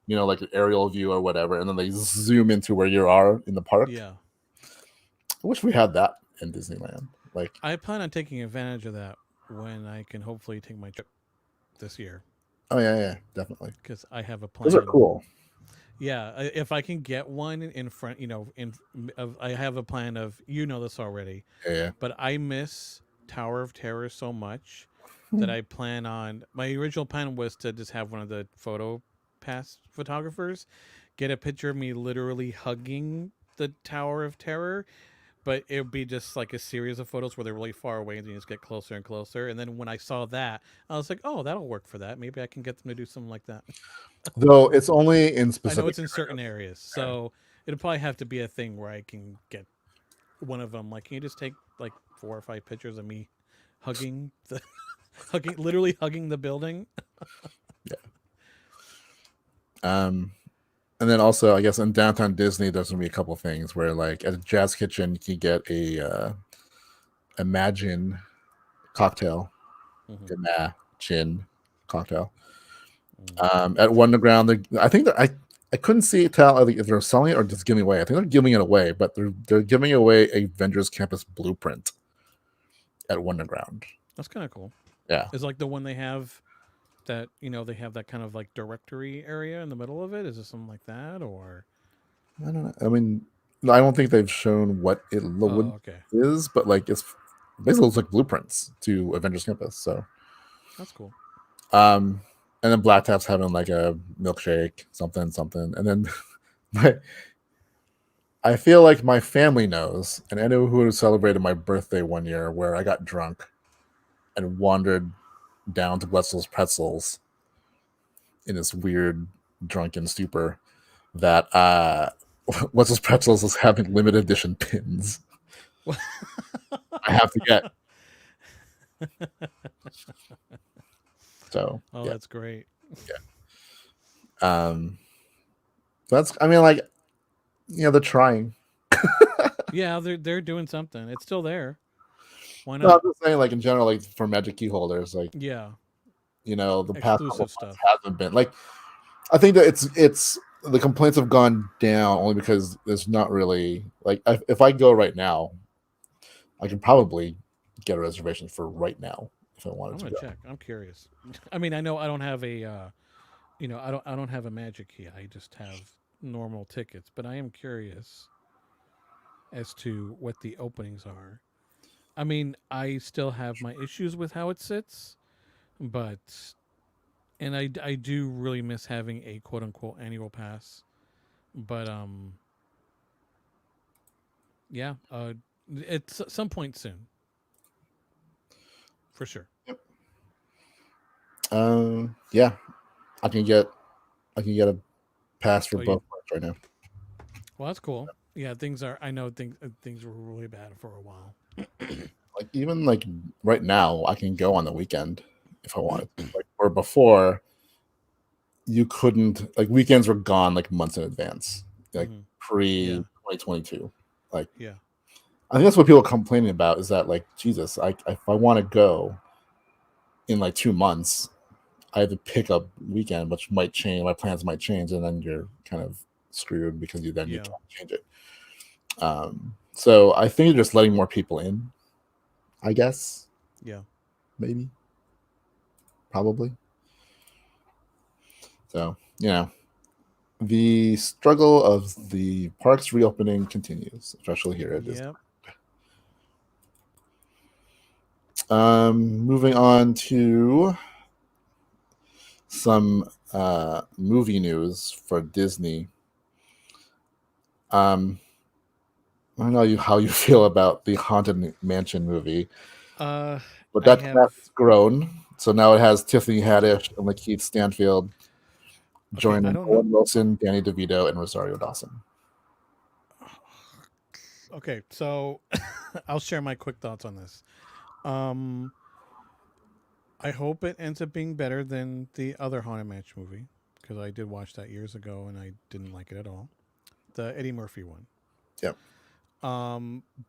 like an aerial view or whatever, and then they zoom into where you are in the park. Yeah, I wish we had that in Disneyland. Like, I plan on taking advantage of that when I can hopefully take my trip this year oh yeah, definitely. because I have a Those are plan. cool. Yeah, if I can get one in front, I have a plan of this already, Yeah, but I miss Tower of Terror so much yeah. that I plan on. My original plan was to just have one of the photo pass photographers get a picture of me literally hugging the Tower of Terror, but it would be just like a series of photos where they're really far away and you just get closer and closer. And then when I saw that, I was like, oh, that'll work for that. Maybe I can get them to do something like that. Though it's only in I know specific it's in certain areas, areas. so it'll probably have to be a thing where I can get one of them. Like, can you just take like 4 or 5 pictures of me hugging the literally hugging the building? Yeah. And then also, I guess in downtown Disney, there's gonna be a couple things where, like, at a Jazz Kitchen, you can get a Imagine cocktail, Mm-hmm. Imagine cocktail. Mm. At Wonderground, I think that I couldn't tell if they're selling it or just giving it away. I think they're giving it away, but they're giving away a Avengers Campus blueprint at Wonderground. That's kind of cool. Yeah, Is like the one they have that they have that kind of like directory area in the middle of it. Is it something like that or? I don't know. I mean, I don't think they've shown what Oh, okay, is, but like it's basically looks like blueprints to Avengers Campus. So, that's cool. um, and then Black Tap's having like a milkshake, something, and then my I feel like my family knows, and I know who celebrated my birthday one year where I got drunk and wandered down to Wetzel's Pretzels in this weird drunken stupor that Wetzel's Pretzels is having limited edition pins. I have to get. So Oh, yeah, that's great. yeah. That's I mean like they're trying. Yeah, they're doing something. It's still there. Why No, I'm not? just saying like in general like for Magic Key holders like Yeah, the past couple exclusive of months stuff. hasn't been like I think that it's the complaints have gone down only because there's not really like if I go right now, I can probably get a reservation for right now if I wanted I'm to gonna go. check. I'm curious. I mean, I know I don't have a, I don't have a magic key. I just have normal tickets. But I am curious as to what the openings are. I mean, I still have my issues with how it sits, but I do really miss having a quote unquote annual pass. But yeah, it's some point soon, for sure. Yeah, I can get a pass for Oh, you. both parts right now. Well, that's cool. Yeah, things are. I know things were really bad for a while. Like even like right now, I can go on the weekend if I wanted. Like or before, you couldn't. Like weekends were gone like months in advance. Like Hmm. pre Yeah, 2022. Like yeah, I think that's what people are complaining about is that like Jesus, I if I want to go in like 2 months, I have to pick up weekend, which might change. My plans might change, and then you're kind of screwed because you yeah, can't change it. So I think they're just letting more people in. I guess yeah. maybe probably. So the struggle of the parks reopening continues, especially here at Disney. Yep. Moving on to some movie news for Disney. Um, I don't know how you feel about the Haunted Mansion movie, Uh, but I that have. cast has grown. So now it has Tiffany Haddish and Lakeith Stanfield Okay, I joining don't know. Owen Wilson, Danny DeVito, and Rosario Dawson. Okay, so I'll share my quick thoughts on this. Um, I hope it ends up being better than the other Haunted Mansion movie because I did watch that years ago and I didn't like it at all. The Eddie Murphy one. Yep.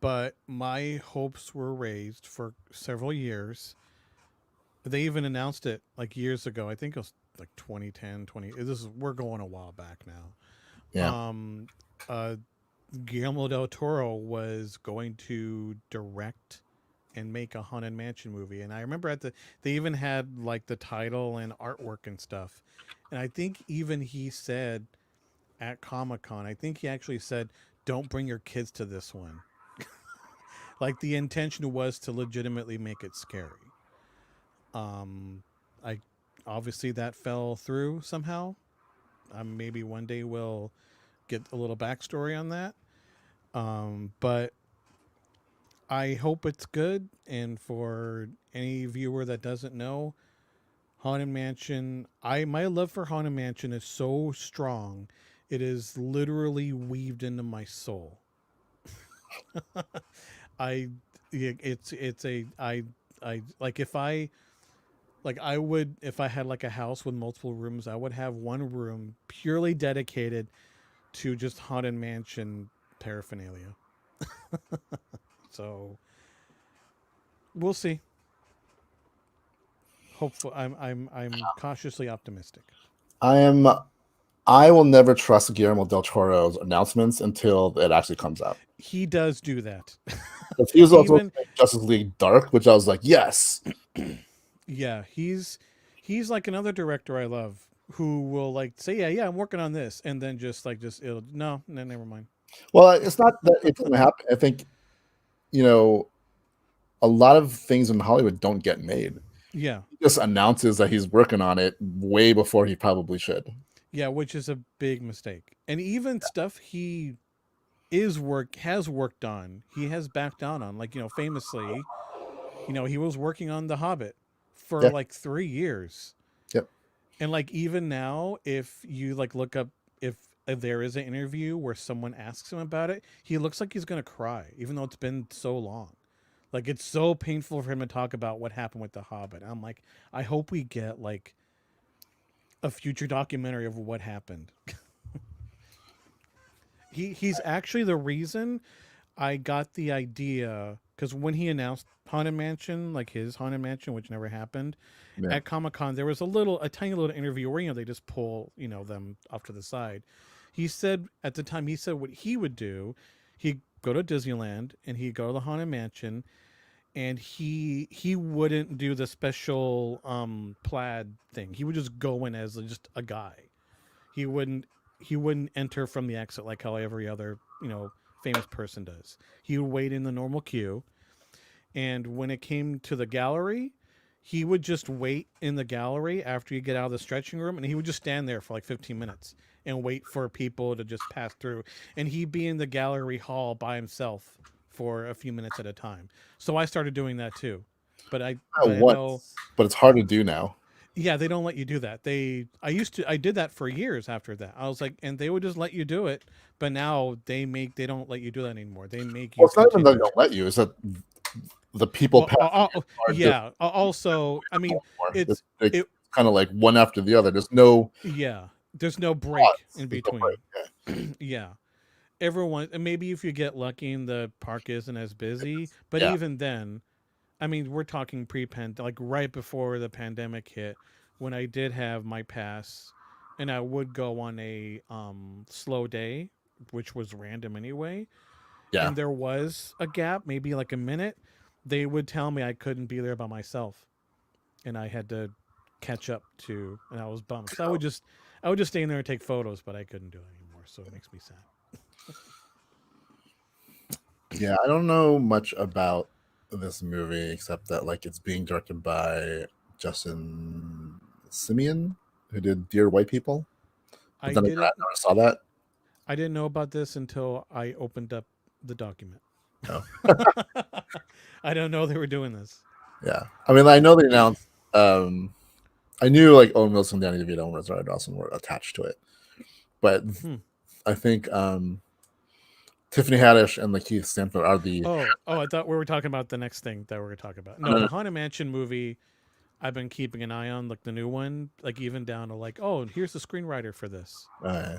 But my hopes were raised for several years. They even announced it like years ago. I think it was like 2010, 20. We're going a while back now. Yeah. Uh, Guillermo del Toro was going to direct and make a Haunted Mansion movie. And I remember they even had like the title and artwork and stuff. And I think even he said at Comic-Con, I think he actually said, "Don't bring your kids to this one." Like the intention was to legitimately make it scary. I obviously that fell through somehow. Maybe one day we'll get a little backstory on that. But I hope it's good. And for any viewer that doesn't know, Haunted Mansion, my love for Haunted Mansion is so strong. It is literally weaved into my soul. I it's a I like if I like I would if I had like a house with multiple rooms, I would have one room purely dedicated to just Haunted Mansion paraphernalia. So we'll see. Hopeful. I'm cautiously optimistic. I am. I will never trust Guillermo del Toro's announcements until it actually comes out. He does do that. But he was also Even in Justice League Dark, which I was like, yes. yeah, he's like another director I love who will like say yeah I'm working on this and then just it'll no never mind. Well, it's not that it doesn't happen. I think you know a lot of things in Hollywood don't get made. Yeah, He just announces that he's working on it way before he probably should. yeah, which is a big mistake. And even stuff he is work has worked on, he has backed down on. Like famously, he was working on The Hobbit for Yeah. like 3 years. Yep. And like even now, if you like look up if there is an interview where someone asks him about it, he looks like he's gonna cry, even though it's been so long. Like it's so painful for him to talk about what happened with the Hobbit. I'm like, I hope we get like a future documentary of what happened. He's actually the reason I got the idea because when he announced Haunted Mansion, like his Haunted Mansion, which never happened, Yeah. at Comic Con, there was a tiny little interview where they just pull them off to the side. He said at the time what he would do, he'd go to Disneyland and he'd go to the Haunted Mansion, and he wouldn't do the special plaid thing. He would just go in as just a guy. He wouldn't he wouldn't enter from the exit like how every other famous person does. He would wait in the normal queue, and when it came to the gallery, he would just wait in the gallery after you get out of the stretching room, and he would just stand there for like 15 minutes and wait for people to just pass through, and he'd be in the gallery hall by himself for a few minutes at a time. So I started doing that too, but I Oh, know once, but it's hard to do now. Yeah, they don't let you do that. I did that for years after that. I was like, and they would just let you do it, but now they don't let you do that anymore. They make Well, you it's not even that they continue. don't let you; it's that the people Well, passing it are just yeah. Also, I mean, more. it's It's it. kind of like one after the other. There's no Yeah, there's no break pause. in There's no break. between. Yeah, everyone, and maybe if you get lucky and the park isn't as busy, but Yeah, even then, I mean, we're talking like right before the pandemic hit, when I did have my pass, and I would go on a slow day, which was random anyway, yeah, and there was a gap, maybe like a minute. They would tell me I couldn't be there by myself, and I had to catch up to, and I was bummed. So I would just stay in there and take photos, but I couldn't do it anymore. So it makes me sad. yeah. I don't know much about this movie except that like it's being directed by Justin Simeon, who did Dear White People. But I then again, I didn't never saw that. I didn't know about this until I opened up the document. No. I don't know they were doing this. Yeah, I mean, I know they announced. I knew like Owen Wilson, Danny DeVito, and Rosario Dawson were attached to it, but Hmm. I think Tiffany Haddish and Lakeith Stanfield are the. Oh, I thought we were talking about the next thing that we were talking about. No, No, the no, Haunted Mansion movie I've been keeping an eye on, like the new one, like even down to like, oh, here's the screenwriter for this. no.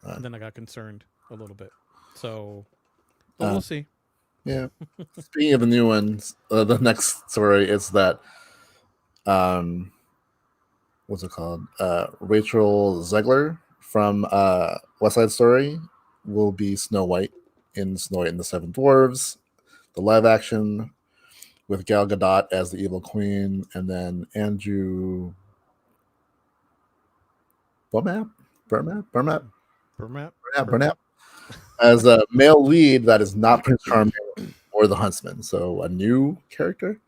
And then I got concerned a little bit. So, but Uh, we'll see. yeah. Speaking of the new ones, the next story is that um, what's it called? Rachel Zegler from West Side Story will be Snow White in Snow White and the Seven Dwarves, the live action with Gal Gadot as the evil queen, and then Andrew Burnap, Burnap, Permap, Burnap permap. as a male lead that is not Prince Charming or the Huntsman. So a new character.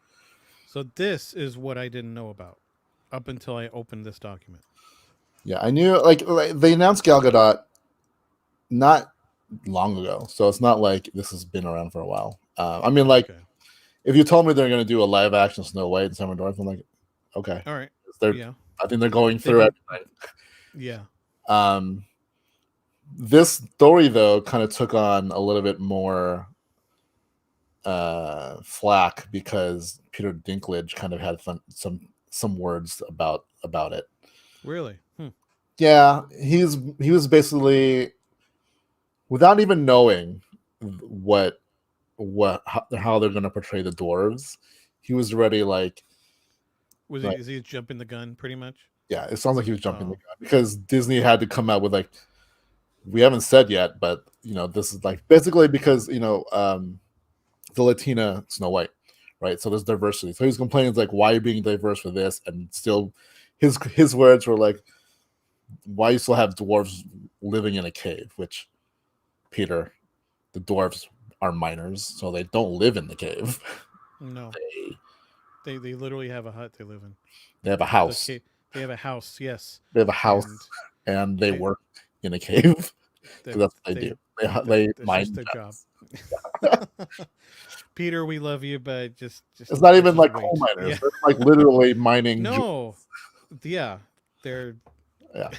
So this is what I didn't know about up until I opened this document. Yeah, I knew like they announced Gal Gadot not long ago, so it's not like this has been around for a while. I mean, like Okay. if you told me they're going to do a live action Snow White and Summer Dwarfs, I'm like, okay, All right. they're. Yeah. I think they're going They through can. everything. Yeah. Um, this story though kind of took on a little bit more flack because Peter Dinklage kind of had some words about it. Really. Hmm. Yeah, he was basically without even knowing what how they're going to portray the dwarves. He was already Was he? like Is he jumping the gun? Pretty much. yeah, it sounds like he was jumping the Oh. gun because Disney had to come out with like we haven't said yet, but this is like basically because the Latina Snow White, right? So there's diversity. So he's complaining like, why are you being diverse for this? And still, his words were like, why you still have dwarves living in a cave? Which Peter, the dwarves are minors, so they don't live in the cave. No. They They literally have a hut they live in. they have a The house. cave. They have a house. Yes. They have a house, And and they they work in a cave because that that's what they do. that They that's just mine their job. gems. Peter, we love you, but It's not even just like coal wait. miners. Yeah. They're like literally mining. No. Yeah. They're Yeah.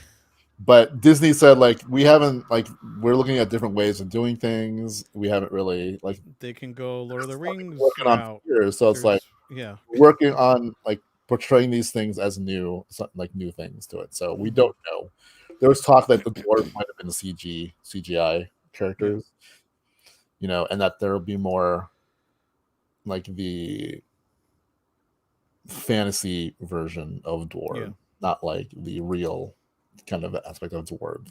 But Disney said like we haven't like we're looking at different ways of doing things. We haven't really like they can go Lord of the Rings working on route. for years. So it's like There's yeah. working on like portraying these things as like new things to it. So we Hmm. don't know. There was talk that the dwarves might have been CGI Yeah. characters, and that there will be more like the fantasy version of Yeah. dwarf, not like the real kind of aspect of dwarf.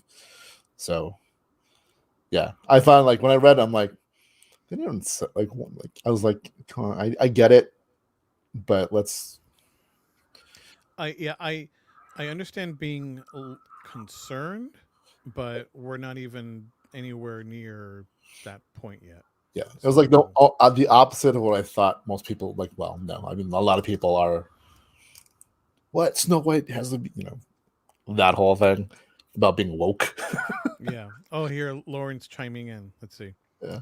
So yeah, I found like when I read, I'm like, they didn't like I was like, come on, I get it, but let's I understand being concerned, but we're not even anywhere near that point yet. yeah. It was like So the opposite of what I thought most people like. Well, no, I mean a lot of people are. What Snow White has to be, that whole thing about being woke. yeah. Oh, here Lauren's chiming in. Let's see. Yeah,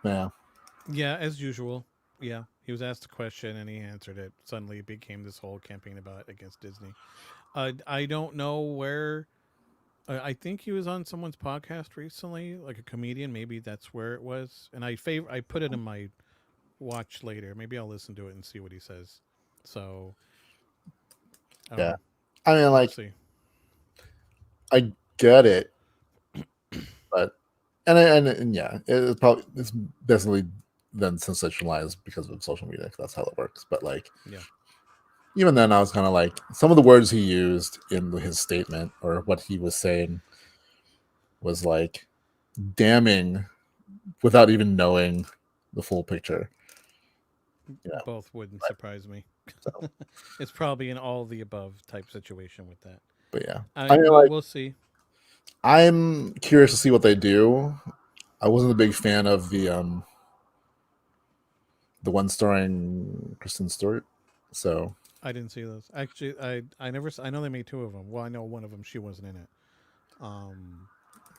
yeah. Yeah, as usual. Yeah, he was asked a question and he answered it. Suddenly, it became this whole campaign about against Disney. I don't know where. I think he was on someone's podcast recently, like a comedian. Maybe that's where it was. And I put it in my watch later. Maybe I'll listen to it and see what he says. So I don't Yeah, know. I mean, We'll like, see. I get it, but and yeah, it's basically then sensationalized because of social media. That's how it works. But like, Yeah. even then, I was kind of like some of the words he used in his statement or what he was saying was like damning without even knowing the full picture. Yeah, Both wouldn't but, surprise me. so, It's probably an all of the above type situation with that. but yeah, I I mean, mean, like, we'll see. I'm curious to see what they do. I wasn't a big fan of the one starring Kristen Stewart. So I didn't see those. Actually, I never. I know they made two of them. Well, I know one of them she wasn't in it. Um,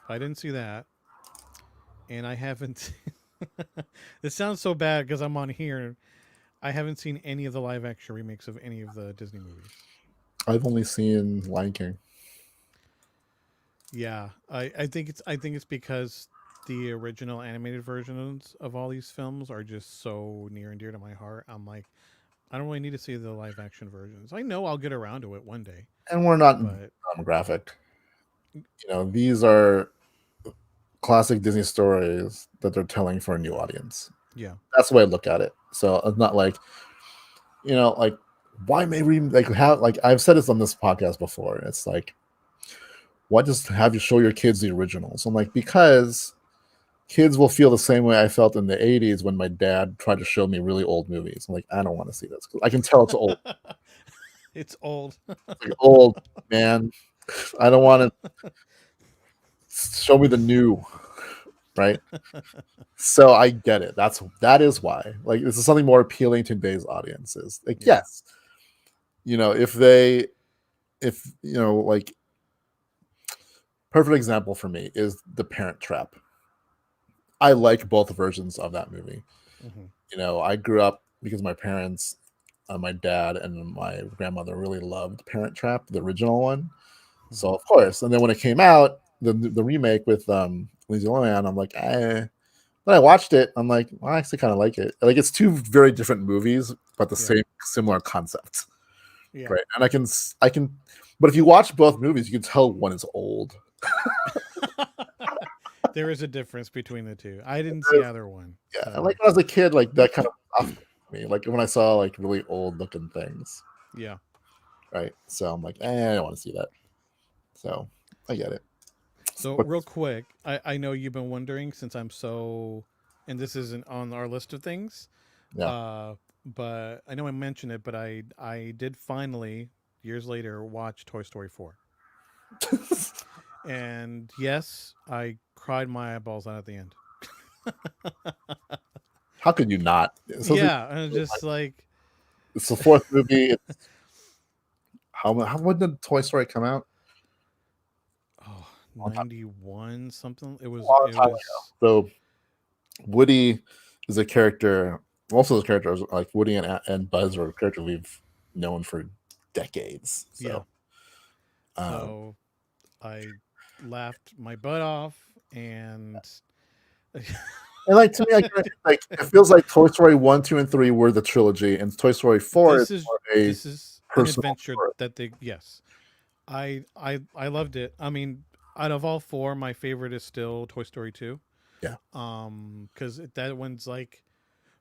I didn't see that, and I haven't. This sounds so bad because I'm on here. I haven't seen any of the live action remakes of any of the Disney movies. I've only seen Lion King. Yeah, I think it's because the original animated versions of all these films are just so near and dear to my heart. I'm like, I don't really need to see the live action versions. I know I'll get around to it one day, And we're not but demographic. These are classic Disney stories that they're telling for a new audience. yeah, That's the way I look at it. So it's not like, like why may we like have like I've said this on this podcast before. It's like, why just have you show your kids the originals? I'm like, because kids will feel the same way I felt in the 80s when my dad tried to show me really old movies. I'm like, I don't want to see this. I can tell it's old. it's old. It's like old, man. I don't want to show me the new, right? So I get it. That is why. Like, this is something more appealing to today's audiences. Like, Yeah. yes, if like, perfect example for me is The Parent Trap. I like both versions of that movie. Hmm. I grew up because my parents, my dad and my grandmother really loved Parent Trap, the original one. So Hmm. of course, and then when it came out, the remake with Lindsay Lohan, I'm like, eh. When I watched it, I'm like, well, I actually kind of like it. Like, it's two very different movies, but the Yeah. same similar concept, Yeah. right? And I can, but if you watch both movies, you can tell one is old. There is a difference between the two. I didn't see either one, Yeah, and like so when I was a kid, like that kind of off me. Like when I saw like really old looking things, yeah. right? So I'm like, I don't want to see that. So I get it. So But real quick, I know you've been wondering since I'm so, and this isn't on our list of things, yeah, uh, but I know I mentioned it, but I did finally years later watch Toy Story 4, and yes, I cried my eyeballs out at the end. how could you not? Yeah, and it's just like, It's the fourth movie. How when did Toy Story come out? oh, A long time, 91 something. It a was long it time was ago. So Woody is a character. Most of those characters, like Woody and Buzz, are characters we've known for decades. yeah. So, um, So I laughed my butt off, and and like to me, like it feels like Toy Story 1, 2, and 3 were the trilogy, and Toy Story 4 is this is more a this is an personal adventure story. that they yes. I loved it. I mean, out of all four, my favorite is still Toy Story 2. Yeah, Cuz that one's like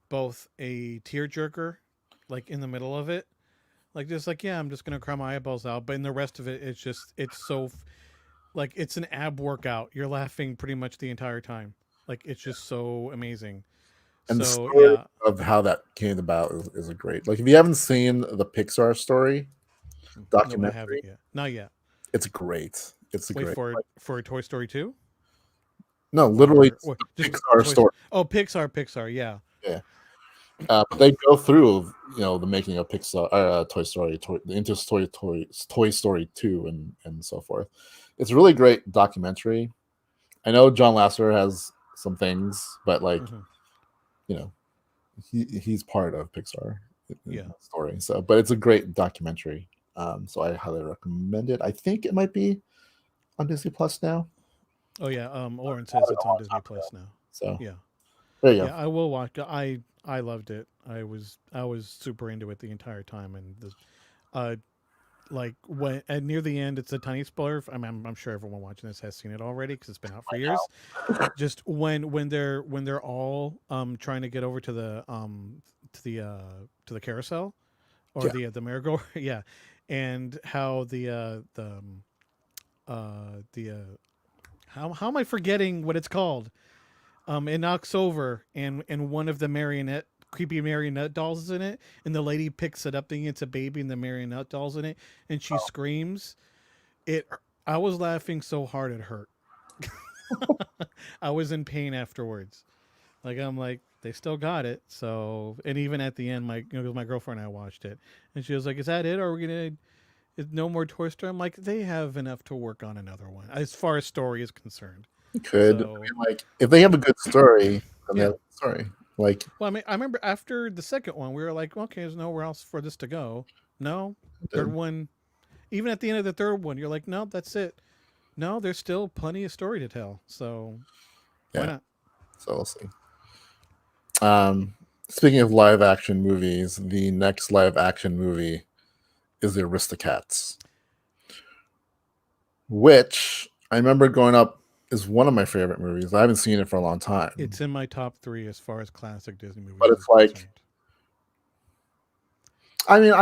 both a tearjerker like in the middle of it. Like just like yeah, I'm just going to cry my eyeballs out, but in the rest of it it's so like it's an ab workout. You're laughing pretty much the entire time. Like it's just so amazing. and the So story yeah, of how that came about is a great. Like if you haven't seen the Pixar story no, I haven't documentary, yet. Not yet. it's great. It's a Wait great. Like, for Toy Story 2 no, literally, it's or the just Pixar Toy. story. Oh, Pixar. Yeah, Yeah. But they go through, the making of Pixar, Toy Story, into Toy Story 2, and so forth. It's a really great documentary. I know John Lasseter has some things, but like, hmm he's part of Pixar in Yeah. the story. So, but it's a great documentary. So I highly recommend it. I think it might be on Disney Plus now. Oh yeah. Lauren I had says it it's a on long Disney time ago. Plus now. So Yeah. there you go. Yeah, I will watch. I loved it. I was super into it the entire time, and uh like when at near the end, it's a tiny spoiler. I'm sure everyone watching this has seen it already because it's been out for years. Just when they're all trying to get over to the carousel or Yeah. the merry-go, yeah, and how how am I forgetting what it's called? It knocks over, and one of the marionette creepy marionette dolls is in it, and the lady picks it up thinking it's a baby, and the marionette doll's in it, and she screams. It. I was laughing so hard it hurt. I was in pain afterwards. Like I'm like they still got it. So and even at the end, my girlfriend and I watched it, and she was like, "Is that it? Are we gonna? Is no more Toy Story?" I'm like, they have enough to work on another one as far as story is concerned. You could. I So mean, like if they have a good story, then they have yeah. a good story. Like Well, I mean, I remember after the second one, we were like, okay, there's nowhere else for this to go. No, third one. Even at the end of the third one, you're like, no, that's it. No, there's still plenty of story to tell. So why yeah. not? So we'll see. Speaking of live action movies, the next live action movie is the Aristocats, which I remember growing up is one of my favorite movies. I haven't seen it for a long time, It's in my top three as far as classic Disney but movies is it's like, concerned. I mean,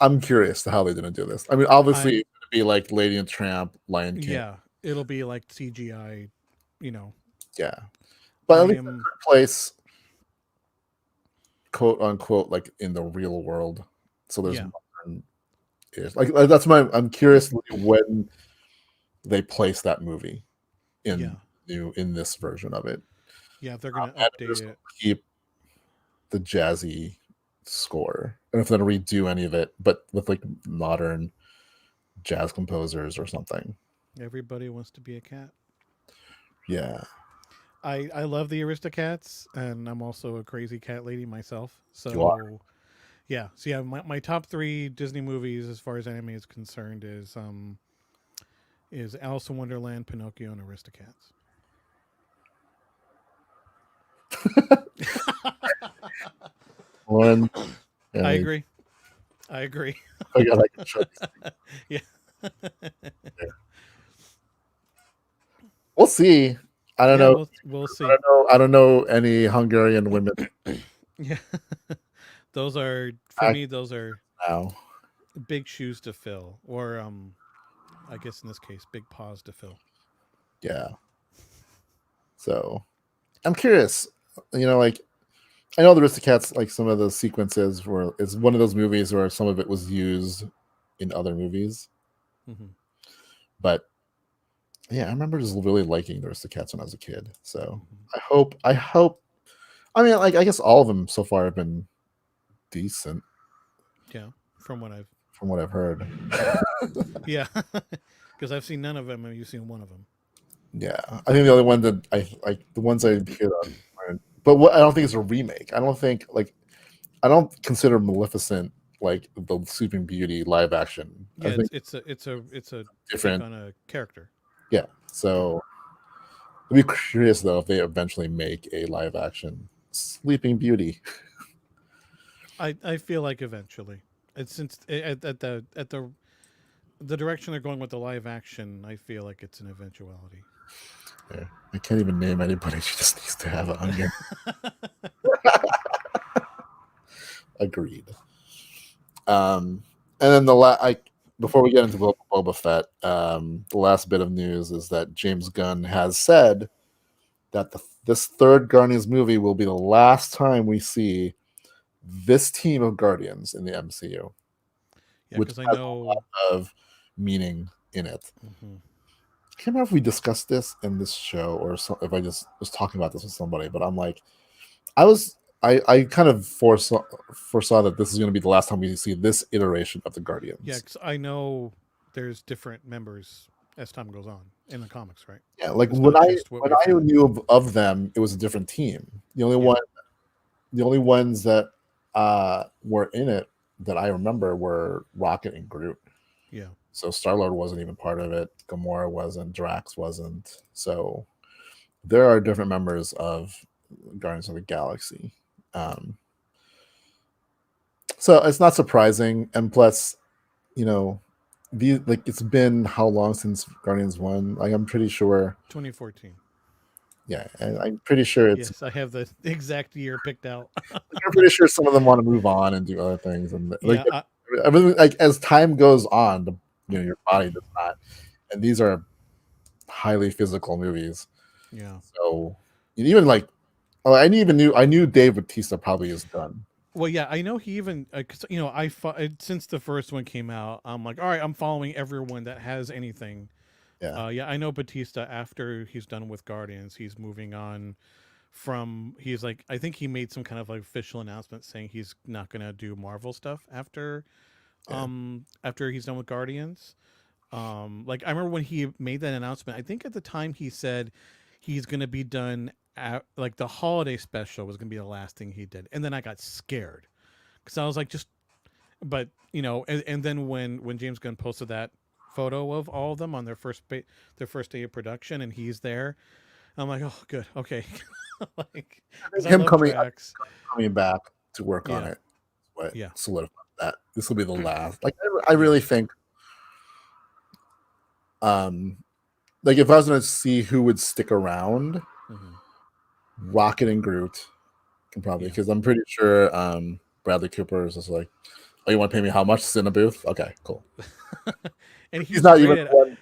I'm curious to how they're going to do this. I mean, obviously, I'm it's going to be like Lady and Tramp, Lion King, yeah, it'll be like CGI. You know, yeah, but I at least it am took place, quote unquote, like in the real world. So there's yeah, modern like that's my. I'm curious when they place that movie in yeah, in this version of it. yeah. They're gonna And update just it. keep the jazzy score. And if they're gonna redo any of it, but with like modern jazz composers or something. Everybody wants to be a cat. Yeah. I love the Aristocats, and I'm also a crazy cat lady myself. You are. So yeah, so yeah, my top three Disney movies as far as anime is concerned is Alice in Wonderland, Pinocchio, and Aristocats. Lauren, I I, agree. I agree. I got like a choice. Yeah. We'll see. I don't Yeah, know. we'll I see. don't know. I don't know any Hungarian women Yeah. Those are for act me those are now. big shoes to fill or I guess in this case big paws to fill. Yeah. So I'm curious. Like I know the Aristocats, like some of the sequences were it's one of those movies where some of it was used in other movies. Mhm. But yeah, I remember just really liking the Aristocats when I was a kid. So Mhm. I hope I mean like I guess all of them so far have been decent Yeah, from what I've from what I've heard. yeah, because I've seen none of them and you've seen one of them. Yeah. I think the only one that I like the ones I hear of but what I don't think it's a remake. I don't think like I don't consider Maleficent like the Sleeping Beauty live action. I Yeah, think it's a take different. on a character. Yeah. Yeah, So I'd be curious though if they eventually make a live action Sleeping Beauty. I feel like eventually it's since at the direction they're going with the live action. I feel like it's an eventuality. Yeah. I can't even name anybody. She just needs to have a hunger. Agreed. And then before we get into Boba Fett, the last bit of news is that James Gunn has said that this third Guardians movie will be the last time we see this team of Guardians in the MCU, Yeah, which because I has a lot know. of meaning in it. Mhm. I can't remember if we discussed this in this show or if I just was talking about this with somebody, but I'm like, I kind of foresaw that this is going to be the last time we see this iteration of the Yeah, Guardians. 'cause I know there's different members as time goes on, in the comics, right? Yeah, like It's not just what when we've I seen. knew of them, it was a different team. Yeah, The only ones that were in it that I remember were Rocket and Groot. yeah. So Star Lord wasn't even part of it. Gamora wasn't. Drax wasn't. So there are different members of Guardians of the Galaxy. Um, so it's not surprising, and plus, you know, like it's been how long since Guardians One? Like I'm pretty sure. 2014. Yeah, and I'm pretty sure it's. Yes, I have the exact year picked out. I'm pretty sure some of them want to move on and do other things, and like Yeah, everything. Like as time goes on, your body does not. And these are highly physical movies, yeah. so even like, oh, I knew Dave Bautista probably is done. Well, yeah, I know he even, cause, since the first one came out, I'm like, all right, I'm following everyone that has anything. Yeah, Yeah, I know Batista after he's done with Guardians, he's moving on from. He's like, I think he made some kind of like official announcement saying he's not gonna do Marvel stuff yeah, after he's done with Guardians. Like I remember when he made that announcement. I think at the time he said he's gonna be done at like the holiday special was gonna be the last thing he did, and then I got scared because I was like, just but and then when James Gunn posted that photo of all of them on their first day of production, and he's there, I'm like, oh, good, okay, like I because think I love I think Drax. coming back to work on Yeah, it, what yeah, solidified that this will be the last. Like I yeah, really think, um, like if I was going to see who would stick around, hmm Rocket and Groot can probably, yeah. because I'm pretty sure Bradley Cooper is just like, oh, you want to pay me how much to sit in a booth? Okay, cool. And He's he's not even great at the one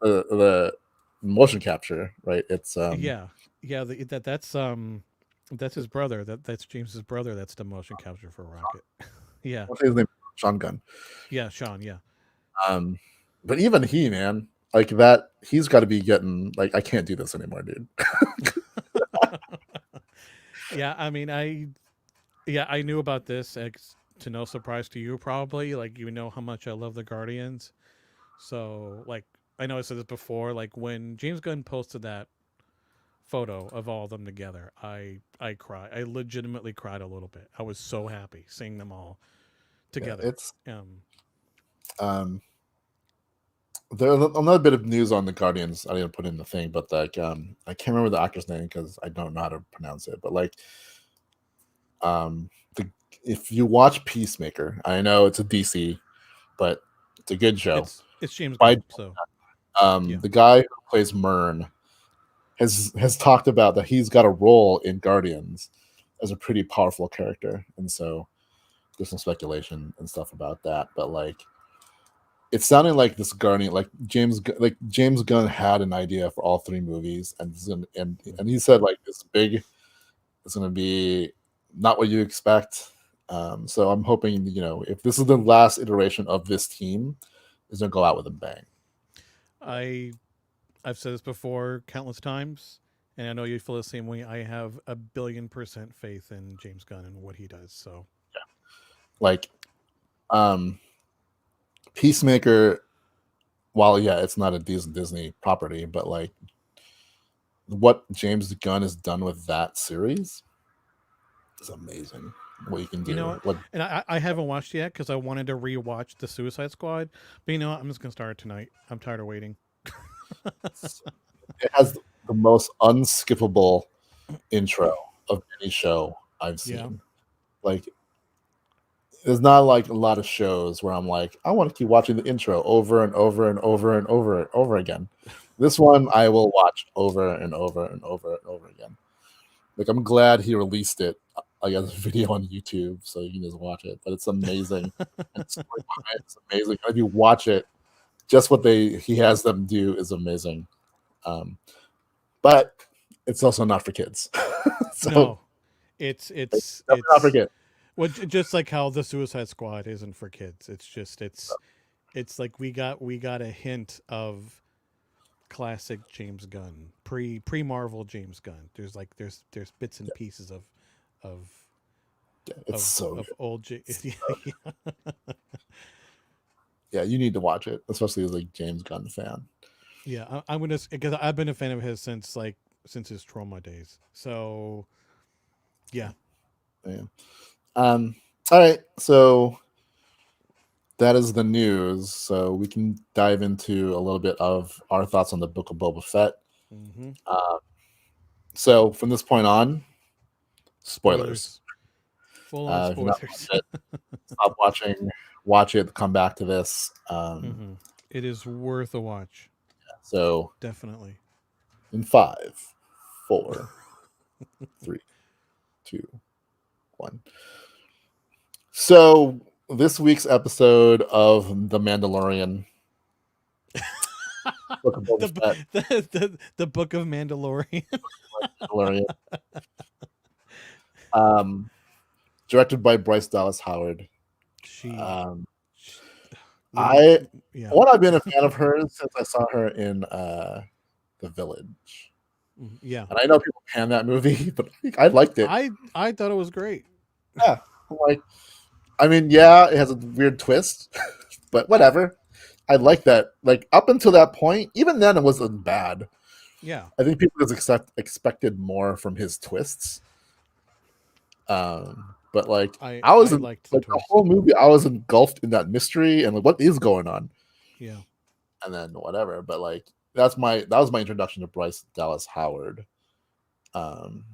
the motion capture, right? It's yeah, yeah. That's his brother. That's James's brother. That's the motion capture for Rocket. Yeah, what's his name? Sean Gunn. yeah, Sean. Yeah, Um, but even he, man, like that, he's got to be getting like, I can't do this anymore, dude. yeah. I mean, I knew about this to no surprise to you probably. Like you know how much I love the Guardians. So like I know I said this before. Like when James Gunn posted that photo of all of them together, I cried. I legitimately cried a little bit. I was so happy seeing them all Yeah, together. it's Um, um. There's another bit of news on the Guardians. I didn't put in the thing, but like I can't remember the actor's name because I don't know how to pronounce it. But like the if you watch Peacemaker, I know it's a DC, but it's a good show. it's James By Gunn. So yeah. the guy who plays Myrn has talked about that he's got a role in Guardians as a pretty powerful character, and so there's some speculation and stuff about that. But like, it sounded like this Guardian, like James Gunn had an idea for all three movies, and he said like this big is going to be not what you expect. So I'm hoping if this is the last iteration of this team, is going to go out with a bang. I I've said this before countless times, and I know you feel the same way. I have 1,000,000,000% faith in James Gunn and what he does. So Like um, Peacemaker, while yeah, it's not a Disney property, but like what James Gunn has done with that series is amazing. What you can you know do, what? what And I haven't watched yet because I wanted to rewatch the Suicide Squad. But you know what? I'm just gonna start it tonight. I'm tired of waiting. it has the most unskippable intro of any show I've Yeah. seen. Like, there's not like a lot of shows where I'm like, I want to keep watching the intro over and over and over and over and over again. This one I will watch over and over and over and over again. Like, I'm glad he released it like as a video on YouTube so you can just watch it. But it's amazing. And the story behind it's amazing. And if you watch it, just what he has them do is amazing. Um, but it's also not for kids. So No, it's it's it's definitely not for it's kids. well, just like how the Suicide Squad isn't for kids. It's just it's like we got a hint of classic James Gunn, pre Marvel James Gunn. There's bits and pieces of Yeah, it's so of good. old Yeah, you need to watch it, especially as a James Gunn fan. Yeah, I'm gonna because I've been a fan of his since his trauma days. So yeah. Yeah. All right, so that is the news. So we can dive into a little bit of our thoughts on the Book of Boba Fett. Mm-hmm. Uh, so from this point on, spoilers. Spoilers. Full on If you've not spoilers. watched it, stop watching, watch it, come back to this. Mm-hmm. It is worth a watch. So Definitely. in five, four, three, two, one. So this week's episode of The Mandalorian, Book of Boba the, Fett, the Book of Mandalorian. Mandalorian, um, directed by Bryce Dallas Howard. she, Um, she little I yeah. One, I've been a fan of hers since I saw her in The Village, Yeah. and I know people pan that movie, but I liked it. I thought it was great. Yeah, I'm like, I mean, yeah, it has a weird twist, but whatever. I like that. Like up until that point, even then, it wasn't bad. Yeah. I think people just expected more from his twists. But like I was I in, liked the like the twist. whole movie, I was engulfed in that mystery and like what is going on, Yeah. and then whatever. But like that was my introduction to Bryce Dallas Howard. Um,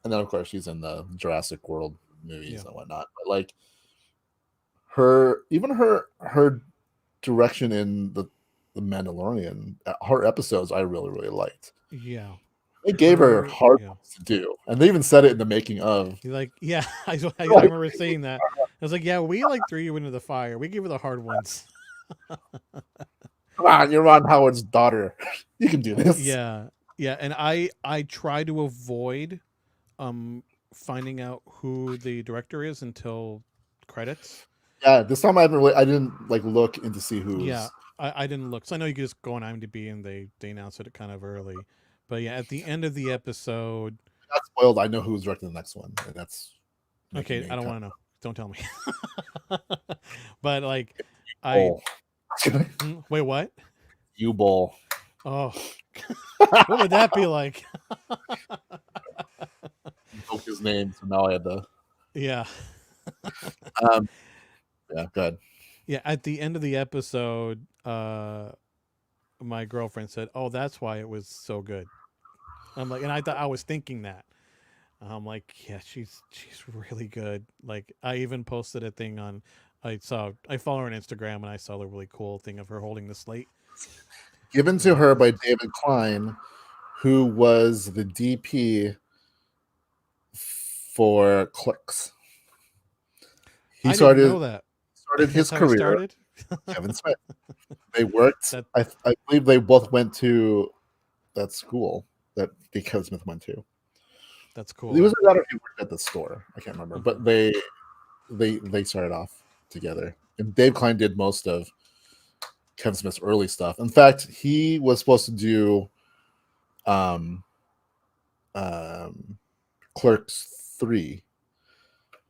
and then of course she's in the Jurassic World movies Yeah. and whatnot. But like her direction in the Mandalorian, her episodes I really liked. Yeah. They gave her Her hard yeah. ones to do, and they even said it in the making of. He's like, yeah, I Like, remember saying that. I was like, yeah, we like threw you into the fire. We gave her the hard ones. come on, you're Ron Howard's daughter. You can do this. Yeah. Yeah. And I try to avoid um finding out who the director is until credits. Yeah, this time I didn't like look in to see Yeah. who's. I didn't look. So I know you can just go on IMDb and they announced it kind of early. But yeah, at the end of the episode, I got spoiled. I know who's directing the next one, and that's making okay, me I don't kind want to know. Don't tell me. But like of I bowl. wait, what? You bowl. Oh, what would that be like? Invoked his name, so now I had to. Yeah. Um, yeah, good. Yeah, at the end of the episode, my girlfriend said, "Oh, that's why it was so good." I'm like, and I thought I was thinking that. I'm like, yeah, she's really good. Like, I even posted a thing on. I follow her on Instagram, and I saw the really cool thing of her holding the slate. Given I'm to like, her this by is David Klein, who was the DP for Clerks. He I didn't know started that. his That's how it career. started. Kevin Smith. They worked. That I believe they both went to that school that Kevin Smith went to. that's It was cool. that or he worked at the store. I can't remember, Hmm. but they started off together. And Dave Klein did most of Kevin Smith's early stuff. In fact, he was supposed to do um, um, Clerks 3,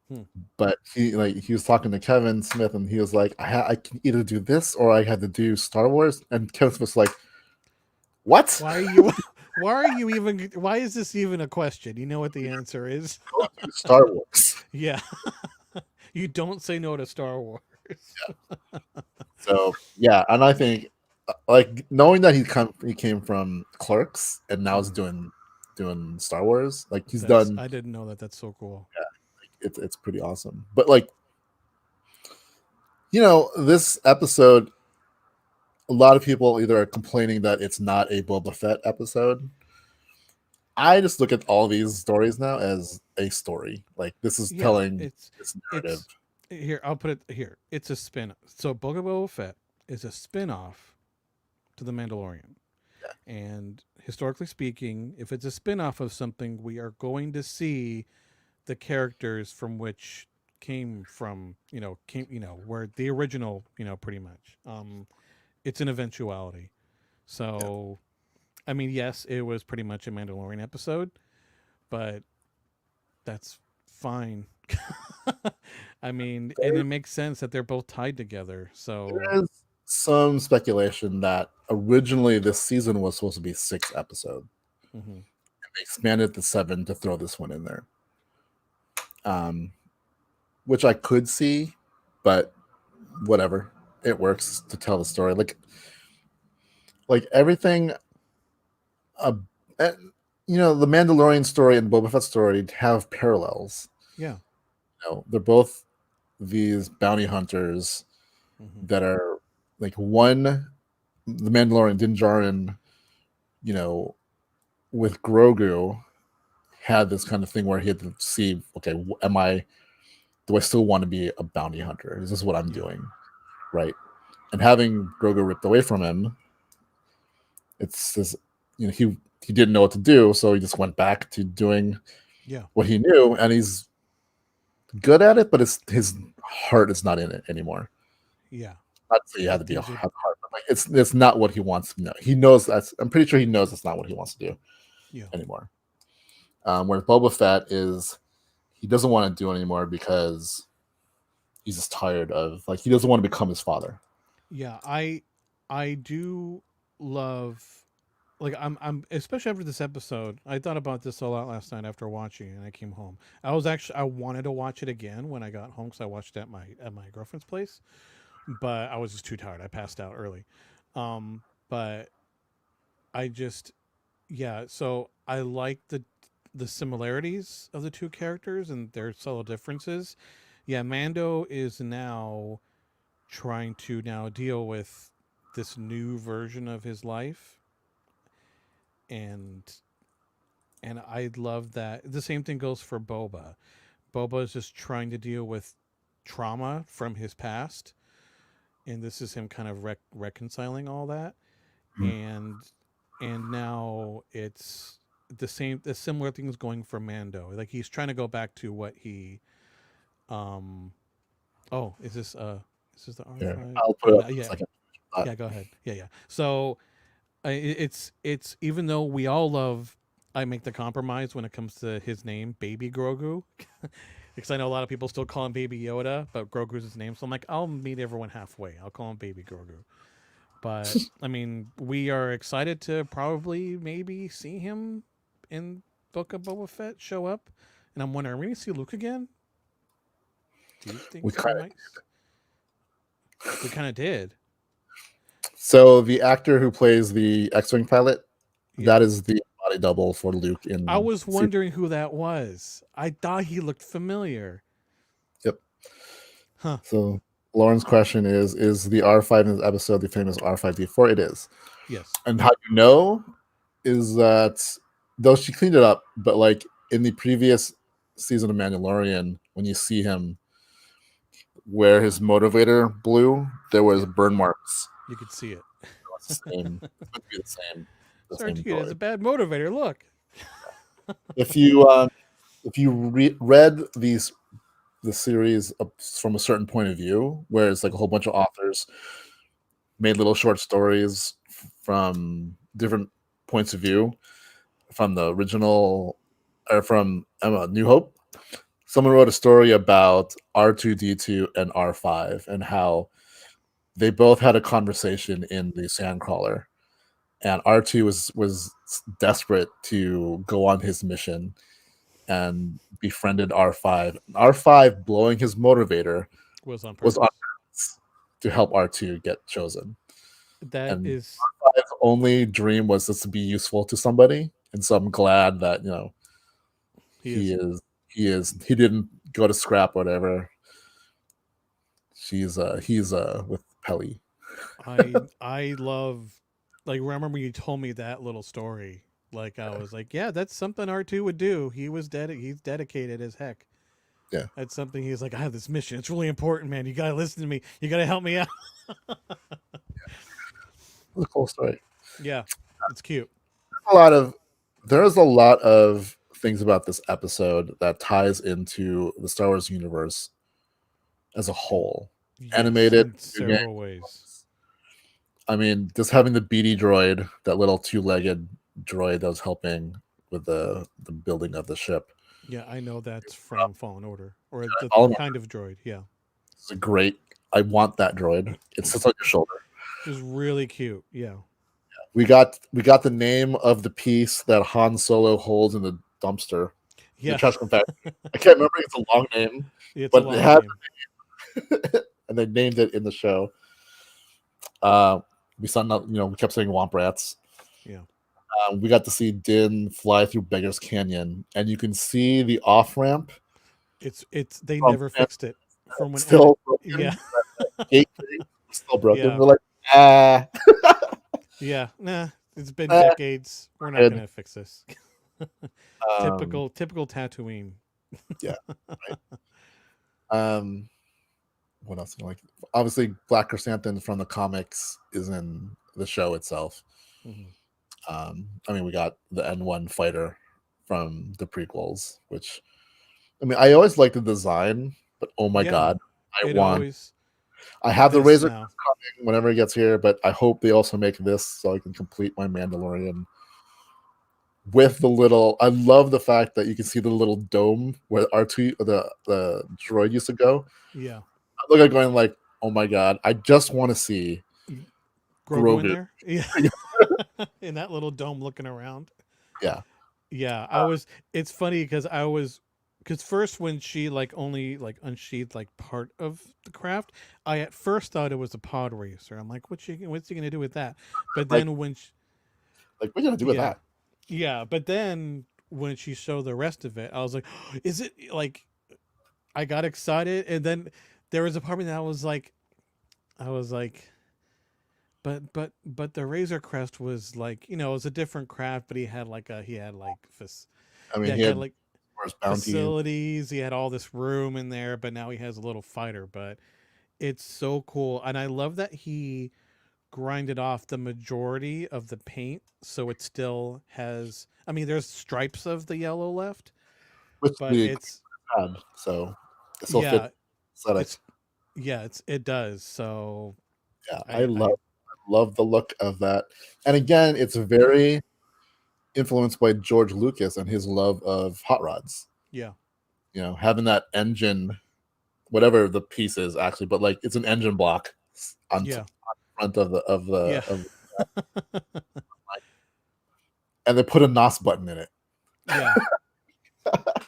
Hmm. but he was talking to Kevin Smith and he was like, I can either do this or I had to do Star Wars. And Kevin Smith's like, what? Why are you? Why are you even? Why is this even a question? You know what the answer is. Go do Star Wars. Yeah, you don't say no to Star Wars. So yeah, and I think like knowing that he came from Clerks and now is Mhm. doing Star Wars, like he's That's done. I didn't know that. That's so cool. It's pretty awesome. But like this episode, a lot of people either are complaining that it's not a Boba Fett episode. I just look at all these stories now as a story. Like this is Yeah, telling this narrative. it's here. I'll put it here. It's a spin. So Book of Boba Fett is a spin-off to the Mandalorian. Yeah. And historically speaking, if it's a spin-off of something, we are going to see the characters from which came from, where the original, pretty much. It's an eventuality. Yeah. So, I mean, yes, it was pretty much a Mandalorian episode, but that's fine. I mean, and There, it makes sense that they're both tied together. So, there is some speculation that originally this season was supposed to be 6 episodes. Mm-hmm. They expanded to 7 to throw this one in there. Which I could see, but whatever. It works to tell the story. Like everything uh, eh, the Mandalorian story and Boba Fett story have parallels. Yeah. They're both these bounty hunters Mm-hmm. that are like one. The Mandalorian Din Djarin, you know, with Grogu, had this kind of thing where he had to see, okay, do I still want to be a bounty hunter? Is this what I'm doing, right? And having Grogu ripped away from him, it's this, he didn't know what to do, so he just went back to doing what he knew, and he's good at it, but his heart is not in it anymore. Yeah. Not to say you have to be have heart, but like it's not what he wants to know. He knows I'm pretty sure he knows that's not what he wants to do anymore. Where Boba Fett is, he doesn't want to do it anymore because he's just tired of, like, he doesn't want to become his father. Yeah, I do love, like, I'm especially after this episode. I thought about this a lot last night after watching, and I came home. I wanted to watch it again when I got home because I watched it at my girlfriend's place, but I was just too tired. I passed out early. But I just, yeah. So I like the similarities of the two characters and their subtle differences. Yeah, Mando is now trying to now deal with this new version of his life, and I love that. The same thing goes for Boba. Boba is just trying to deal with trauma from his past, and this is him kind of reconciling all that. And now it's the similar things going for Mando. Like he's trying to go back to what he um oh, is this the R5? I'll put Oh it no, up in a yeah. second. Yeah, go ahead. Yeah. So it's even though we all love, I make the compromise when it comes to his name, Baby Grogu, because I know a lot of people still call him Baby Yoda, but Grogu's his name. So I'm like, I'll meet everyone halfway. I'll call him Baby Grogu. But I mean, we are excited to probably maybe see him in Book of Boba Fett show up, and I'm wondering, are we gonna see Luke again? Do you think We that we kind might? We kind of did. So the actor who plays the X-wing pilot, Yeah. that is the body double for Luke I in. was wondering who that was. I thought he looked familiar. Yep. Huh. So Lauren's question is the R5 in this episode the famous R5D4? It is. Yes. And how you know is that, though she cleaned it up, but like in the previous season of Mandalorian, when you see him where his motivator blew, there was burn marks. You could see it. It's the same. It's meant to be the same. The same Sergeant is a droid. bad motivator. Look. If you read the series from a certain point of view, where it's like a whole bunch of authors made little short stories from different points of view, from the original or from New Hope. Someone wrote a story about R2D2 and R5 and how they both had a conversation in the Sandcrawler, and R2 was desperate to go on his mission and befriended R5. R5 blowing his motivator Was on was purpose. on purpose to help R2 get chosen. That And is. R5's only dream was just to be useful to somebody. And so I'm glad that, He is. he didn't go to scrap whatever. He's with Pelly. I love. Like, remember you told me that little story. Like I was like, yeah, that's something R2 would do. He was he's dedicated as heck. Yeah. That's something he's like, I have this mission. It's really important, man. You gotta listen to me. You gotta help me out. It's a cool story. Yeah, it's cute. There's a lot of things about this episode that ties into the Star Wars universe as a whole. Yes, Animated in several ways. I mean, just having the BD droid, that little two-legged droid that was helping with the building of the ship. Yeah, I know that's from Fallen Order, or the kind of droid. Yeah, It's a great. I want that droid. It sits on your shoulder. it was really cute. Yeah, We got the name of the piece that Han Solo holds in the dumpster, the Yeah, trash compactor. I can't remember. It's a long name, it's a but it long had name. and they named it in the show. Uh, we saw, we kept saying Womp Rats. Yeah, We got to see Din fly through Beggar's Canyon, and you can see the off ramp it's they from never fixed it from when still yeah, broken. Gate thing was still broken. yeah, They're like, ah, yeah. Nah, it's been ah, decades. We're not good. gonna fix this. Um, Typical Tatooine. yeah, right. Um, what else? Like, obviously, Black Chrysanthemum from the comics is in the show itself. Mhm. I mean, we got the N1 fighter from the prequels, which I mean, I always liked the design, but oh my Yeah, god, I it want. always I have the this Razor now. coming whenever it gets here, but I hope they also make this so I can complete my Mandalorian with the little. I love the fact that you can see the little dome where R2 the droid used to go. Yeah, I look at going like, oh my god, I just want to see Grogu in Grogu. there. Yeah, in that little dome looking around. Yeah, Yeah, I was. It's funny because I was, because first when she like only like unsheathed like part of the craft, I at first thought it was a pod racer. I'm like, what's he gonna do with that? But like then when, what are you gonna do with yeah, that? yeah. But then when she showed the rest of it, I was like, is it like? I got excited, and then there was a part of me that I was like, but the Razor Crest was like, it was a different craft, but he had like I mean, yeah, he he had had like first bounty. facilities. He had all this room in there, but now he has a little fighter. But it's so cool, and I love that he grinded off the majority of the paint, so it still has. I mean, there's stripes of the yellow left, Which but the it's had, so it still fits yeah, aesthetic. it's it does. So Yeah, I love the look of that. And again, it's very influenced by George Lucas and his love of hot rods. yeah Having that engine, whatever the piece is actually, but like it's an engine block on yeah front of the yeah and they put a NOS button in it. yeah.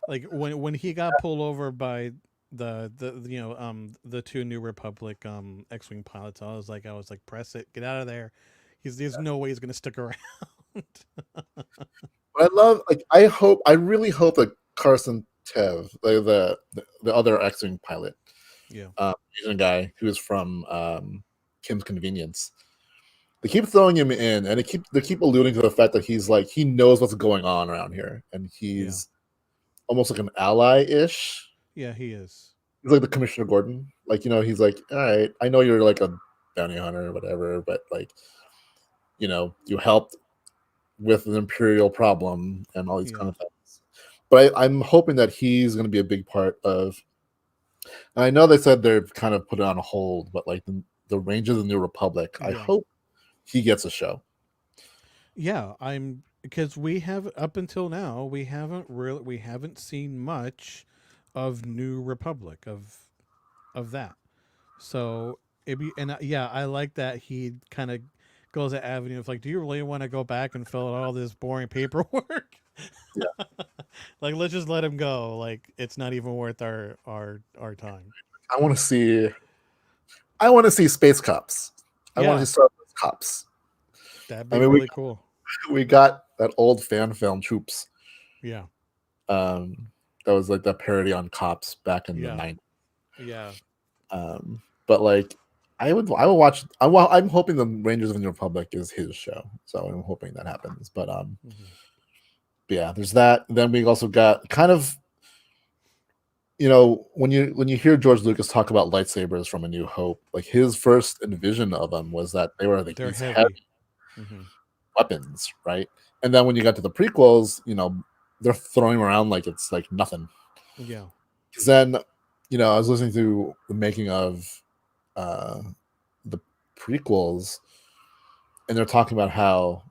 Like when he got pulled over by the two New Republic X-wing pilots, I was like, press it, get out of there. There's no way he's gonna stick around. But I really hope that Carson Tev, the other X-wing pilot, Yeah, Asian guy who is from Kim's Convenience. They keep throwing him in, and they keep alluding to the fact that he's like he knows what's going on around here, and yeah, he's almost like an ally-ish. yeah. He is. He's like the Commissioner Gordon, like he's like, all right, I know you're like a bounty hunter or whatever, but like you helped with an imperial problem and all these Yeah, kind of things. But I'm hoping that he's going to be a big part of. And I know they said they've kind of put it on hold, but like the Rangers of the New Republic, I yeah, hope he gets a show. yeah. I'm because we have up until now we haven't seen much of New Republic of that. So it be and yeah, I like that he kind of goes that avenue of like, do you really want to go back and fill out all this boring paperwork? Yeah, Like, let's just let him go. Like, it's not even worth our time. I want to see. I want to see space cops. I want to Yeah, see Star Wars cops. that'd I be mean, really cool. we got that old fan film Troops. Yeah, Um, that was like that parody on cops back in the yeah, 90s. yeah, But like, I will watch. I'm hoping the Rangers of the New Republic is his show, so I'm hoping that happens. hmm But yeah, there's that. Then we also got kind of when you hear George Lucas talk about lightsabers from A New Hope, like his first envision of them was that they were they're these heavy. heavy hmm weapons, right? And then when you got to the prequels, they're throwing around like it's like nothing. Yeah, Because then, I was listening to the making of uh, the prequels, and they're talking about how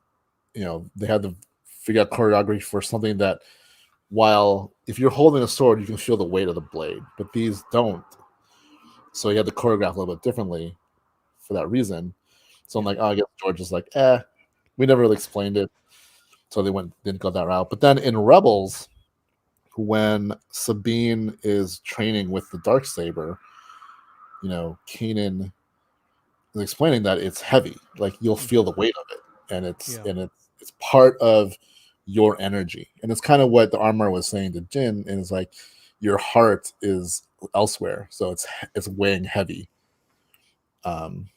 they had to figure out choreography for something that, while if you're holding a sword, you can feel the weight of the blade, but these don't. So you had to choreograph a little bit differently for that reason. So I'm yeah, like, oh, I guess George is like, eh. We never really explained it, so they didn't go that route. But then in Rebels, when Sabine is training with the dark saber, Kanan is explaining that it's heavy, like you'll feel the weight of it, and Yeah. it's part of your energy, and it's kind of what the armor was saying to Jin, and it's like your heart is elsewhere, so it's weighing heavy. Um,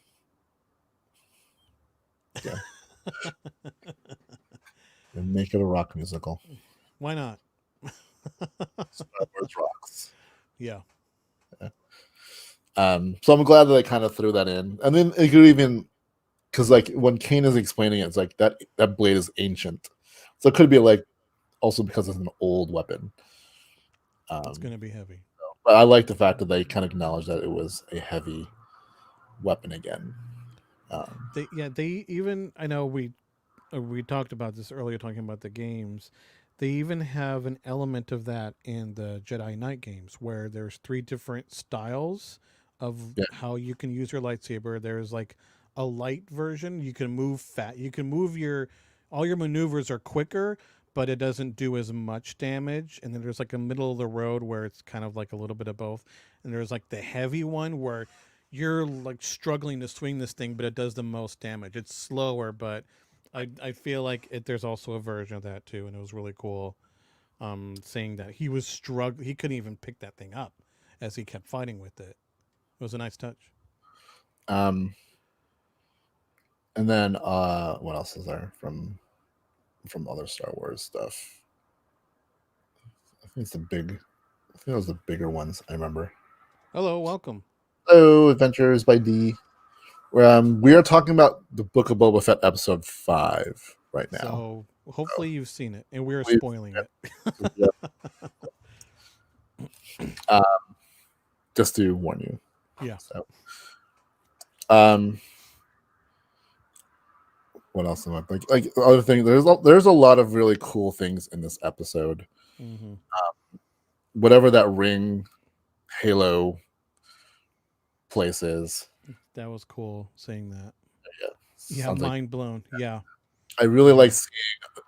yeah, and make it a rock musical. Why not? Star Wars rocks. Yeah. Yeah. So I'm glad that they kind of threw that in, and then it could even because like when Kane is explaining it, it's like that blade is ancient, so it could be like also because it's an old weapon. It's Um, gonna be heavy. but I like the fact that they kind of acknowledged that it was a heavy weapon again. Um, They even, I know we talked about this earlier talking about the games. They even have an element of that in the Jedi Knight games where there's three different styles of yeah, how you can use your lightsaber. There's like a light version. You can move fat. You can move your all your maneuvers are quicker, but it doesn't do as much damage. And then there's like a middle of the road where it's kind of like a little bit of both. And there's like the heavy one where you're like struggling to swing this thing, but it does the most damage. It's slower, but I feel like there's also a version of that too, and it was really cool. Saying that he was struggling, he couldn't even pick that thing up as he kept fighting with it. It was a nice touch. um, and then what else is there from other Star Wars stuff? I think it's the big. I think it was the bigger ones. I remember. Hello, welcome. Hello, Adventures by D. We are talking about the Book of Boba Fett episode 5 right now. So So hopefully you've seen it, and we're please, spoiling it. yeah, uh, just to warn you. Yeah. So, um, what else am I like? Other thing, there's a lot of really cool things in this episode. Hmm. Whatever that ring Halo place is, That was cool saying that. yeah, Yeah, sounds like mind blown. Yeah, I really like yeah, seeing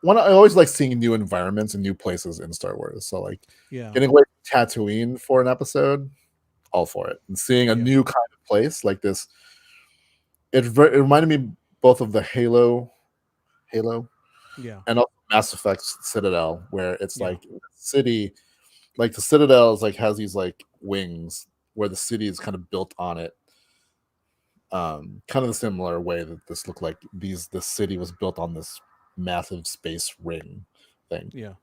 one. I always like seeing new environments and new places in Star Wars. So like yeah, getting away from Tatooine for an episode, all for it, and seeing a yeah, new kind of place like this. It reminded me both of the Halo, yeah, and also Mass Effect Citadel, where it's yeah, like the city, like the Citadel is like has these like wings where the city is kind of built on it. Kind of the similar way that this looked like the city was built on this massive space ring thing. yeah.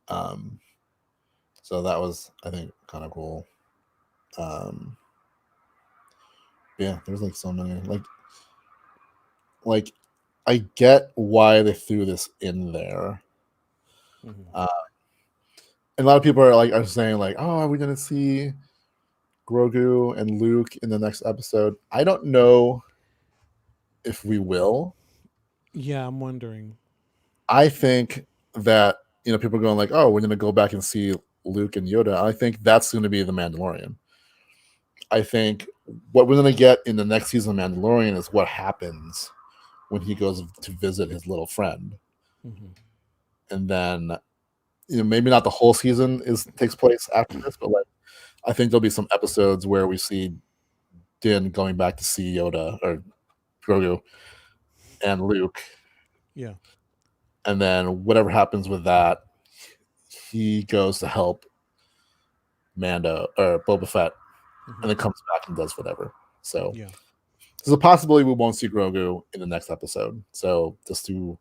Um, so that was I think kind of cool. Um, yeah, there's like so many like I get why they threw this in there. Hmm. Uh, and a lot of people are saying like, oh, are we gonna see Grogu and Luke in the next episode? I don't know if we will. Yeah, I'm wondering. I think that people are going like, oh, we're gonna go back and see Luke and Yoda. I think that's going to be the Mandalorian. I think what we're going to get in the next season of Mandalorian is what happens when he goes to visit his little friend, Hmm. and then maybe not the whole season takes place after this, but like I think there'll be some episodes where we see Din going back to see Yoda or Grogu and Luke, Yeah. and then whatever happens with that, he goes to help Mando or Boba Fett, Hmm. and then comes back and does whatever. So Yeah. there's a possibility we won't see Grogu in the next episode. So just to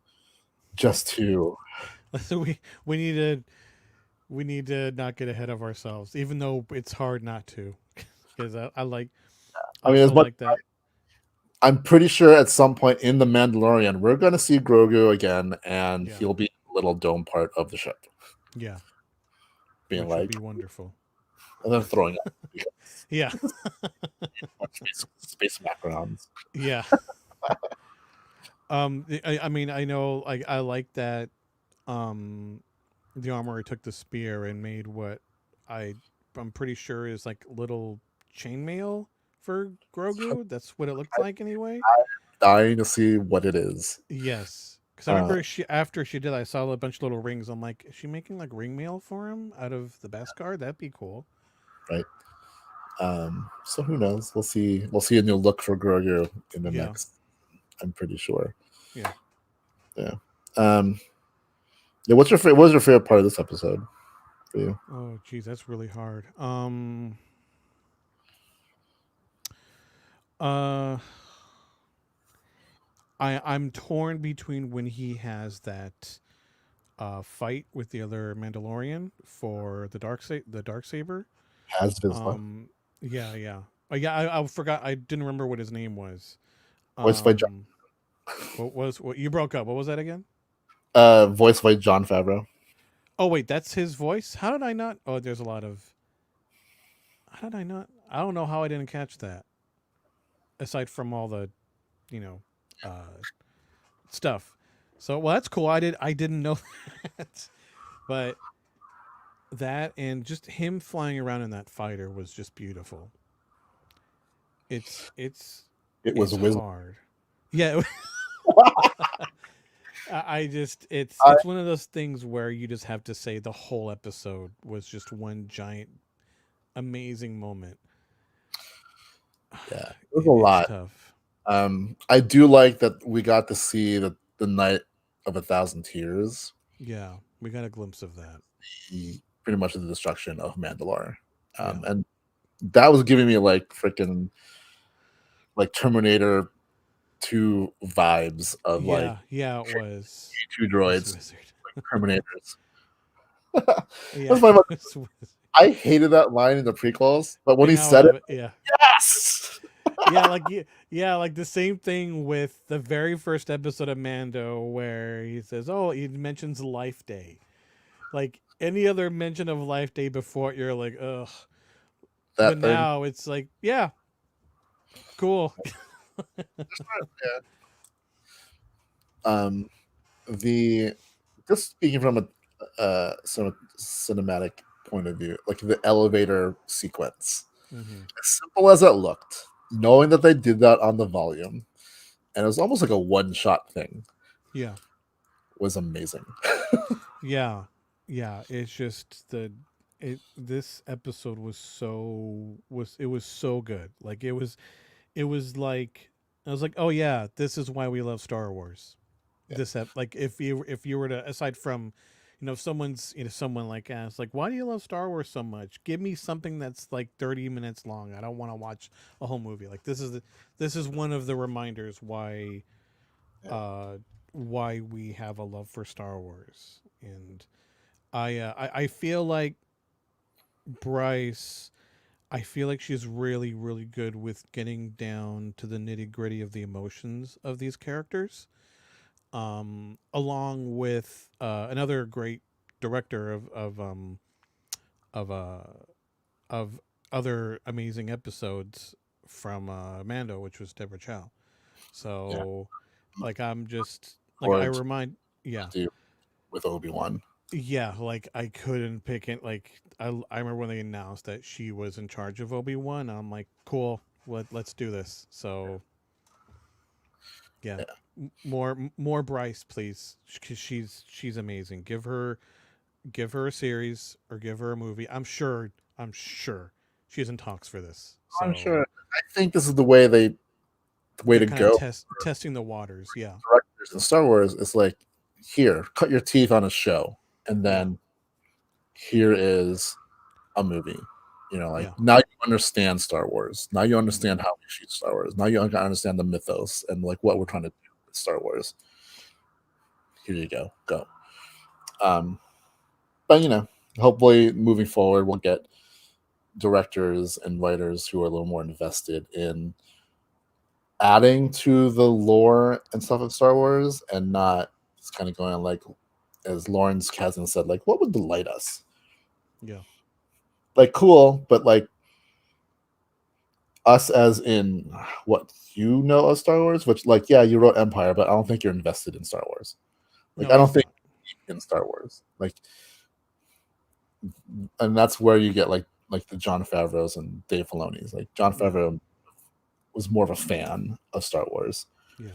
So we need to not get ahead of ourselves, even though it's hard not to, because I like I mean, as also much like that. I'm pretty sure at some point in the Mandalorian we're going to see Grogu again, and Yeah, he'll be a little dome part of the ship, yeah, being which would like, be wonderful. and then throwing up because Yeah, space backgrounds. yeah. I mean, I know, I like that. Um, the armorer took the spear and made what I I'm pretty sure is like little chainmail for Grogu. That's what it looked like anyway. dying to see what it is. Yes, because I Uh, remember after she did, I saw a bunch of little rings. I'm like, is she making like ring mail for him out of the Beskar? That'd be cool. right. So who knows? We'll see. We'll see a new look for Grogu in the Yeah, next. I'm pretty sure. yeah. Yeah. Um, yeah. What was your favorite part of this episode for you? Oh, geez, that's really hard. Uh, I'm torn between when he has that fight with the other Mandalorian for the dark saber. Has Vizsla Um, yeah, yeah. Yeah, I forgot. I didn't remember what his name was. voiced by John, Um, what you broke up? What was that again? voiced by John Favreau. Oh wait, that's his voice. How did I not? Oh, there's a lot of. How did I not? I don't know how I didn't catch that. Aside from all the, you know, uh, stuff. So well, that's cool. I didn't know that, but that and just him flying around in that fighter was just beautiful. It's it's It was it's Wiz. hard. Yeah, I just I, it's one of those things where you just have to say the whole episode was just one giant amazing moment. yeah, it was a It's lot. tough. I do like that we got to see the night of 1,000 tears. Yeah, we got a glimpse of that. Pretty much the destruction of Mandalore. Yeah, And that was giving me like freaking like Terminator 2 vibes of like yeah, yeah. It was. two It was droids, Wizard. like Terminators. Yeah, That's my. it was Wizard. I hated that line in the prequels, but when And he now I said it, love it. Yeah, yes, yeah, like yeah, like the same thing with the very first episode of Mando where he says, "Oh," he mentions Life Day. Like any other mention of Life Day before, you're like, ugh. But that thing. now it's like, yeah, cool. Yeah. Um, the just speaking from a sort of cinematic point of view, like the elevator sequence, Hmm. as simple as it looked, knowing that they did that on the volume, and it was almost like a one shot thing, Yeah, was amazing. yeah, yeah. It's just this episode was so good. Like it was like I was like, oh yeah, this is why we love Star Wars. Yeah, Like if you were to, aside from, if someone's, someone like asks like, why do you love Star Wars so much? Give me something that's like 30 minutes long. I don't want to watch a whole movie. Like this is one of the reminders yeah, uh why we have a love for Star Wars. And I feel like Bryce. I feel like she's really, really good with getting down to the nitty gritty of the emotions of these characters. Along with another great director of uh of other amazing episodes from Mando, which was Deborah Chow. yeah. So, like, I'm just like I Or to remind, yeah, do with Obi-Wan. yeah, like I couldn't pick it. Like I remember when they announced that she was in charge of Obi-Wan. I'm like, cool, let's do this. So yeah, Yeah, more Bryce, please, because she's amazing. Give her a series or give her a movie. I'm sure she's in talks for this. I'm So sure. I think this is the way they're to kind of go. testing the waters. Yeah, Directors in Star Wars is like, here, cut your teeth on a show, and yeah, then here is a movie. Like yeah. now you understand Star Wars. Now you Mhm. understand how we shoot Star Wars. Now you understand the mythos and like what we're trying to do with Star Wars. Here you go, go. Um, but hopefully moving forward, we'll get directors and writers who are a little more invested in adding to the lore and stuff of Star Wars, and not just kind of going like, as Lawrence Kasdan said, like, what would delight us? Yeah, Like, cool, but like us as in what you know of Star Wars, which like, yeah, you wrote Empire, but I don't think you're invested in Star Wars. Like, no, I don't he's think not. in Star Wars. Like, and that's where you get like the John Favreau's and Dave Filoni's. Like John Yeah, Favreau was more of a fan of Star Wars. Yeah.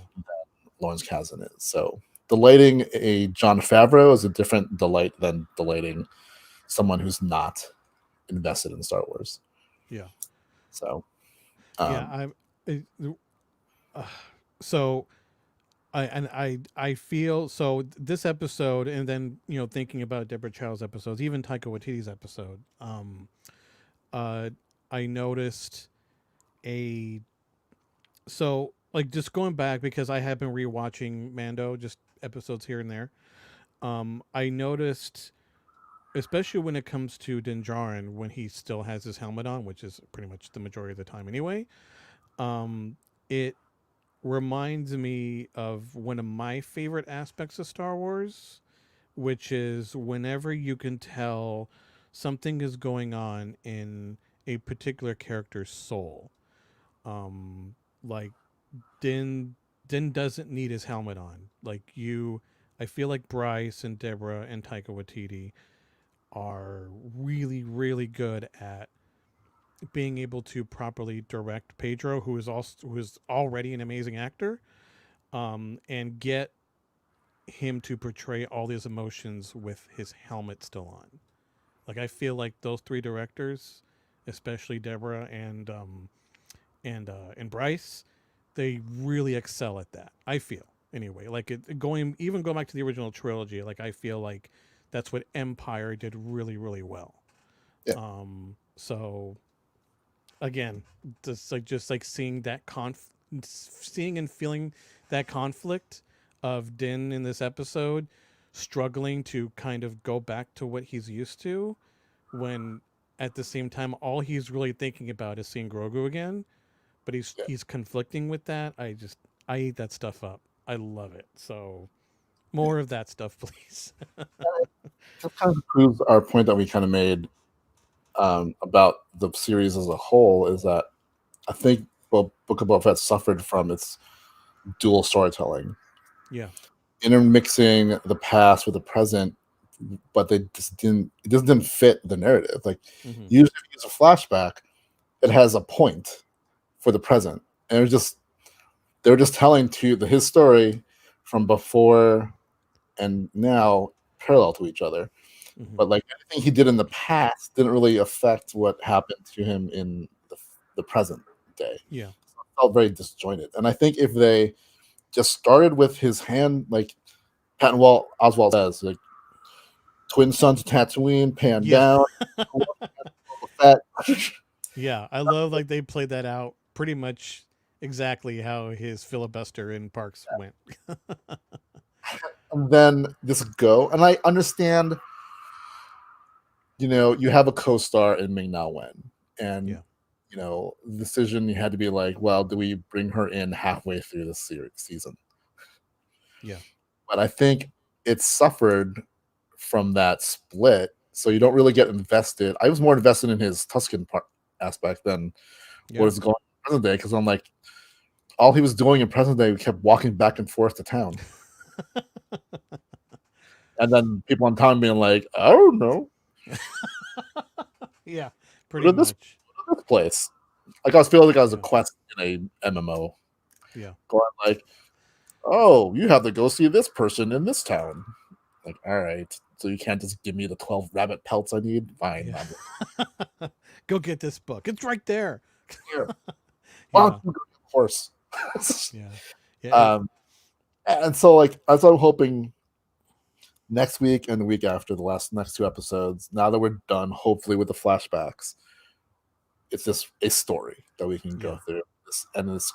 Lawrence Kasdan is. So delighting a Jon Favreau is a different delight than delighting someone who's not invested in Star Wars. Yeah. So Yeah. um, Uh, so I feel so this episode, and then thinking about Deborah Chow's episodes, even Taika Waititi's episode. Uh, I noticed a so like just going back because I have been rewatching Mando, just episodes here and there. I noticed, especially when it comes to Din Djarin, when he still has his helmet on, which is pretty much the majority of the time anyway. It reminds me of one of my favorite aspects of Star Wars, which is whenever you can tell something is going on in a particular character's soul. Like Din Din doesn't need his helmet on. I feel like Bryce and Deborah and Taika Waititi are really, really good at being able to properly direct Pedro, who is already an amazing actor, and get him to portray all these emotions with his helmet still on. Like I feel like those three directors, especially Deborah and Bryce, they really excel at that. I feel anyway. Going back to the original trilogy, like I feel like that's what Empire did really really well. yeah, So again, just like seeing and feeling that conflict of Din in this episode struggling to kind of go back to what he's used to when at the same time all he's really thinking about is seeing Grogu again, but he's yeah. he's conflicting with that. I eat that stuff up. I love it. So Yeah. more of that stuff, please. Just kind of proves our point that we kind of made about the series as a whole is that I think Book of Boba Fett suffered from its dual storytelling, Yeah. intermixing the past with the present, but they just didn't. It just didn't fit the narrative. Like Hmm. usually, if you use a flashback, it has a point for the present, and it was just they were just telling his story from before and now parallel to each other. Hmm. But like anything he did in the past didn't really affect what happened to him in the present day. Yeah. So it felt very disjointed. And I think if they just started with his hand, like Patton Oswalt says, like twin sons of Tatooine, pan Yeah. down, Fett. Yeah, I love like they played that out pretty much exactly how his filibuster in Parks went. And then just go. And I understand, you have a co-star in Ming Na Wen, and Yeah. the decision you had to be like, well, do we bring her in halfway through the season? Yeah. But I think it suffered from that split, so you don't really get invested. I was more invested in his Tuscan part aspect than what Yeah. is going on in present day because I'm like, all he was doing in present day, we kept walking back and forth to town, and then people in town being like, I don't know, Yeah, what pretty did this, much. this place? Like I was feeling like I was a Yeah. quest in a MMO, Yeah. going like, oh, you have to go see this person in this town. Like, all right, so you can't just give me the 12 rabbit pelts I need. Fine, Yeah. I'm Go get this book. It's right there. here. Why don't Yeah. you go to the horse? Yeah. Yeah. um, and so like as I'm hoping next week and the week after the next two episodes, now that we're done, hopefully with the flashbacks, it's just a story that we can go Yeah. through. This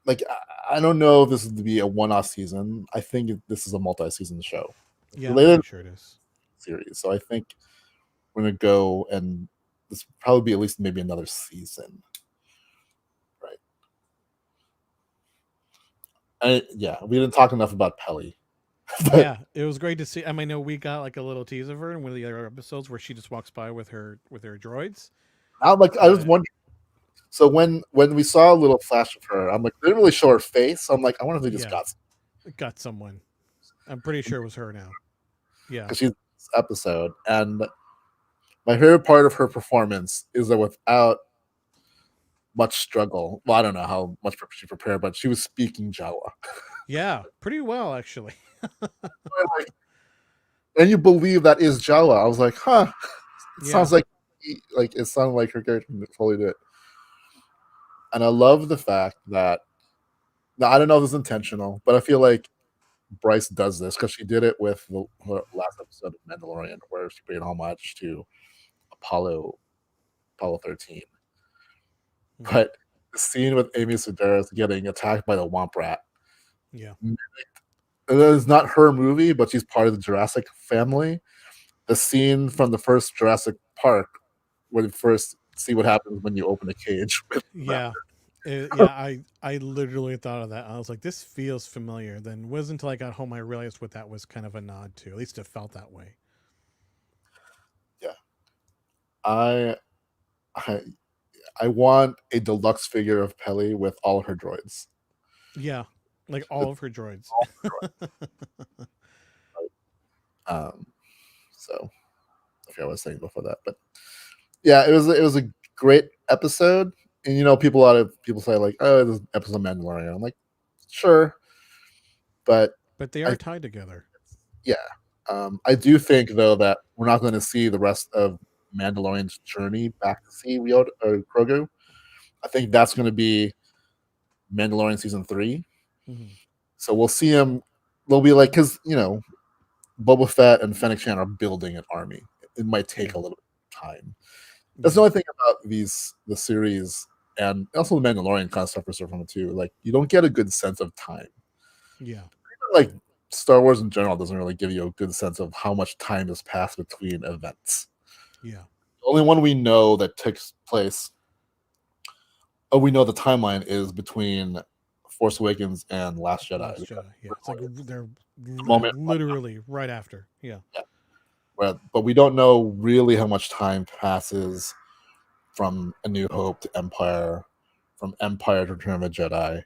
like I don't know if this is to be a one-off season. I think this is a multi-season show. It's Yeah, I'm related pretty sure it is. series, so I think we're gonna go and this will probably be at least maybe another season, right? Yeah, we didn't talk enough about Pelly, but Yeah, it was great to see. I mean, I know we got like a little tease of her in one of the other episodes where she just walks by with her droids. I'm like I was But wondering. So when we saw a little flash of her, I'm like they didn't really show her face. So I'm like I wonder if they just yeah, got got someone. I'm pretty sure it was her now. Yeah. because she's in this episode. And my favorite part of her performance is that without much struggle. Well, I don't know how much she prepared, but she was speaking Jawa. Yeah, pretty well actually. Like, and you believe that is Jawa. I was like, huh. It Yeah. sounds like it sounded like her character totally did. And I love the fact that now I don't know if it's intentional, but I feel like Bryce does this because she did it with her last episode of Mandalorian, where she paid homage to Apollo 13. Mhm. But the scene with Amy Sedaris getting attacked by the Womp Rat, Yeah. it is not her movie, but she's part of the Jurassic family. The scene from the first Jurassic Park, where you first see what happens when you open a cage with the Yeah. Yeah, I literally thought of that. I was like, this feels familiar. Then it wasn't until I got home I realized what that was kind of a nod to. At least it felt that way. yeah. I I I want a deluxe figure of Pelly with all her droids. Yeah, like all With of her droids. all her droids. So I forgot what I was saying before that, but yeah, it was a great episode. And a lot of people say like, "Oh, this episode of Mandalorian." I'm like, sure, but But they I are tied together. yeah, I do think though that we're not going to see the rest of Mandalorian's journey back to see Yoda or Grogu. I think that's going to be Mandalorian season 3. Hmm. So we'll see him. They'll be like, because Boba Fett and Fennec Shan are building an army. It might take Yeah. a little bit of time. That's the Yeah. only thing about the series and also the Mandalorian kind of suffers from it too. Like you don't get a good sense of time. Yeah. Like Star Wars in general doesn't really give you a good sense of how much time has passed between events. Yeah. The only one we know that takes place, we know the timeline is between Force Awakens and Last Jedi. Last Jedi. Yeah. It's like they're The moment, literally right after. Yeah. yeah. But we don't know really how much time passes from A New Hope to Empire, from Empire to Return of the Jedi.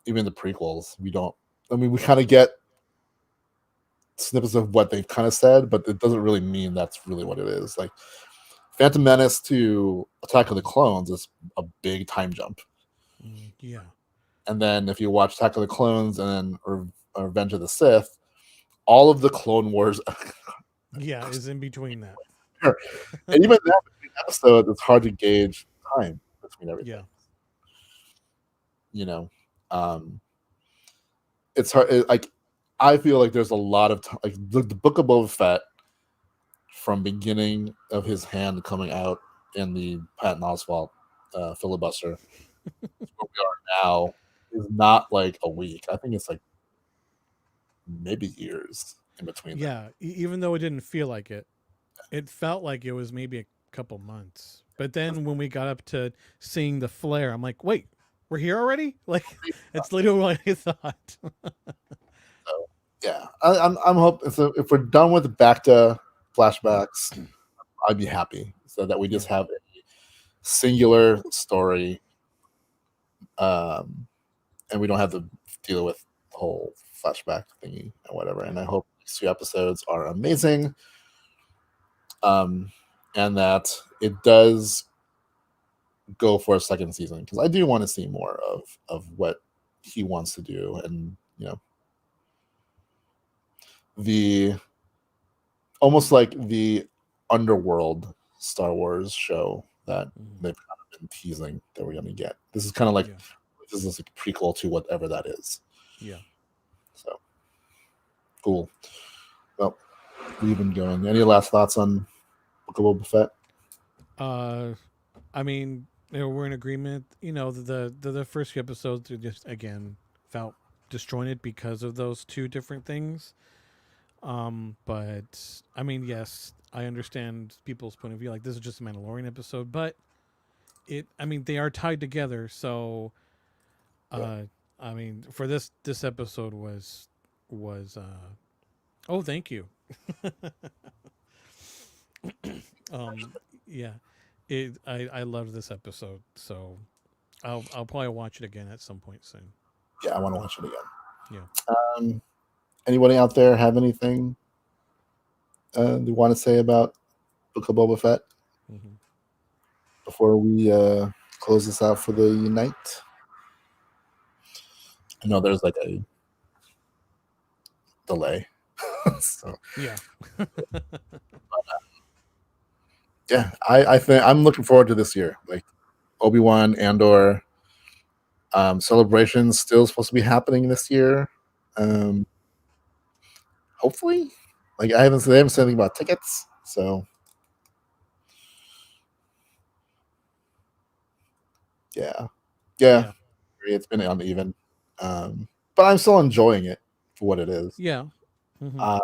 Even the prequels, we don't. I mean, we kind of get snippets of what they've kind of said, but it doesn't really mean that's really what it is. Like Phantom Menace to Attack of the Clones is a big time jump, Yeah. and then if you watch Attack of the Clones and then Revenge of the Sith, all of the Clone Wars, Yeah. Is in between that. and even that episode, it's hard to gauge time between everything. Yeah. You know, um, it's hard. Like I feel like there's a lot of time. Like the Book of Boba Fett, from beginning of his hand coming out in the Patton Oswalt filibuster, where we are now, is not like a week. I think it's like maybe years in between that. Yeah. Even though it didn't feel like it, it felt like it was maybe a couple months. But then when we got up to seeing the flare, I'm like, wait, we're here already? Like, it's literally what I thought. So yeah, I'm hoping. So if we're done with the Bacta flashbacks, I'd be happy. So that we Yeah. just have a singular story, um, and we don't have to deal with the whole flashback thingy or whatever. And I hope these 2 episodes are amazing, and that it does go for a second season because I do want to see more of what he wants to do, and the almost like the underworld Star Wars show that they've kind of been teasing that we're going to get. This is kind of like Yeah. this is a prequel to whatever that is. Yeah. So cool. Well, we've been going. Any last thoughts on Book of Boba Fett? I mean, we're in agreement. The first few episodes are just again felt disjointed because of those two different things. But I mean, yes, I understand people's point of view. Like this is just a Mandalorian episode, but I mean, they are tied together. So, Yeah. I mean, for this episode was oh, thank you. um, yeah, I loved this episode. So I'll probably watch it again at some point soon. Yeah, I want to watch it again. Yeah. Um, Anybody out there have anything they want to say about Book of Boba Fett Hmm. before we close this out for the night. I know there's like a delay. So Yeah. yeah, I think I'm looking forward to this year. Like Obi-Wan, Andor, celebrations still supposed to be happening this year. Um, hopefully, like they haven't said anything about tickets, so yeah, yeah, Yeah. it's been uneven, but I'm still enjoying it for what it is. Yeah. Hmm. Uh,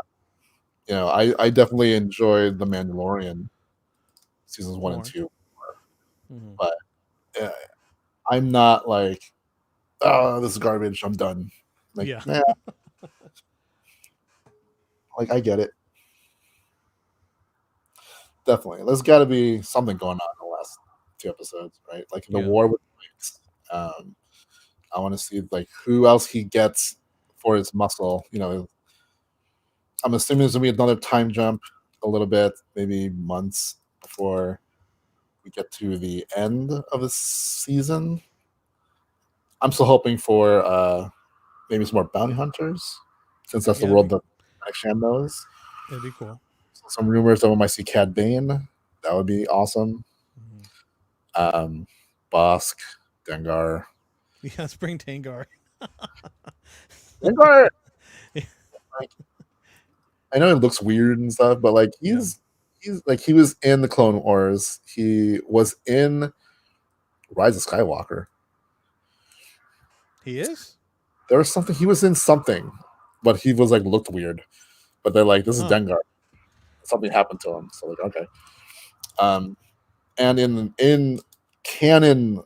I definitely enjoyed the Mandalorian seasons 1 and 2, Hmm. but uh, I'm not like, oh, this is garbage. I'm done. Like, Yeah. yeah, like I get it. Definitely, there's got to be something going on in the last 2 episodes, right? Like the Yeah. war with Pikes. I want to see like who else he gets for his muscle. I'm assuming there's gonna be another time jump, a little bit, maybe months before we get to the end of the season. I'm still hoping for maybe some more bounty hunters, since that's the Yeah. world that Shan knows. It'd be cool. Some rumors that we might see Cad Bane. That would be awesome. Hmm. Um, Bosk, Dengar. Yeah. Spring Tangar. Dengar, like, I know it looks weird and stuff, but like Yeah. he's like he was in the Clone Wars. He was in Rise of Skywalker. He is. There was something he was in something, but he was like looked weird. But they're like, this is Huh. Dengar. Something happened to him. So like, okay. Um, and in canon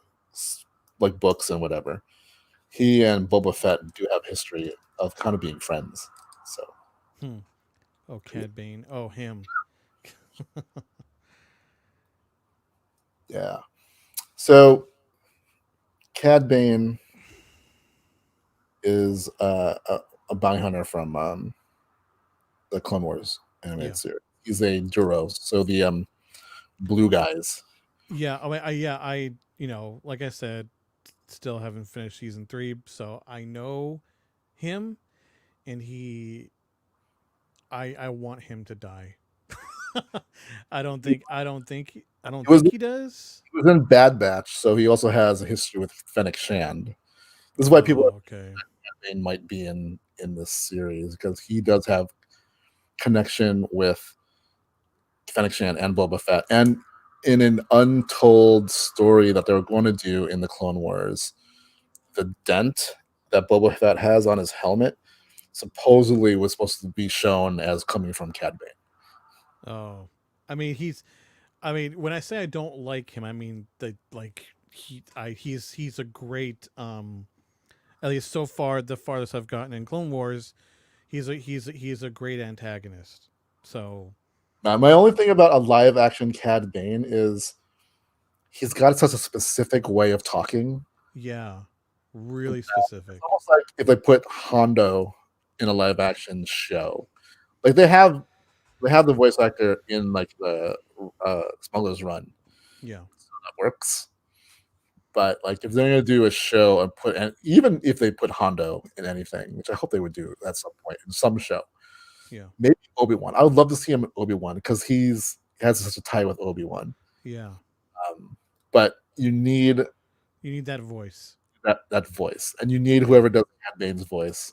like books and whatever, he and Boba Fett do have history of kind of being friends. So Hmm. Oh, Cad Bane. Oh, him. yeah. So Cad Bane is a bounty hunter from the Clone Wars animated Yeah. series. He's a Duros, so the blue guys. Yeah. I mean, like I said, still haven't finished season 3, so I know him, and I want him to die. I don't He was think he does. he was in Bad Batch, so he also has a history with Fennec Shand. This is why people Oh, okay. think might be in this series because he does have connection with Fennec Shand and Boba Fett, and in an untold story that they were going to do in the Clone Wars, the dent that Boba Fett has on his helmet supposedly was supposed to be shown as coming from Cad Bane. Oh, I mean, when I say I don't like him, I mean that like he's a great at least so far the farthest I've gotten in Clone Wars, he's a great antagonist. So Now, my only thing about a live action Cad Bane is he's got such a specific way of talking. yeah, really It's specific. almost like if they put Hondo in a live action show. Like they have the voice actor in like the Smuggler's Run. Yeah, That works. But like if they're gonna do a show and even if they put Hondo in anything, which I hope they would do at some point in some show, yeah, maybe Obi-Wan. I would love to see him in Obi-Wan because he has such a tie with Obi-Wan. yeah. But you need You need that voice. that voice, and you need Yeah, whoever does Cad Bane's voice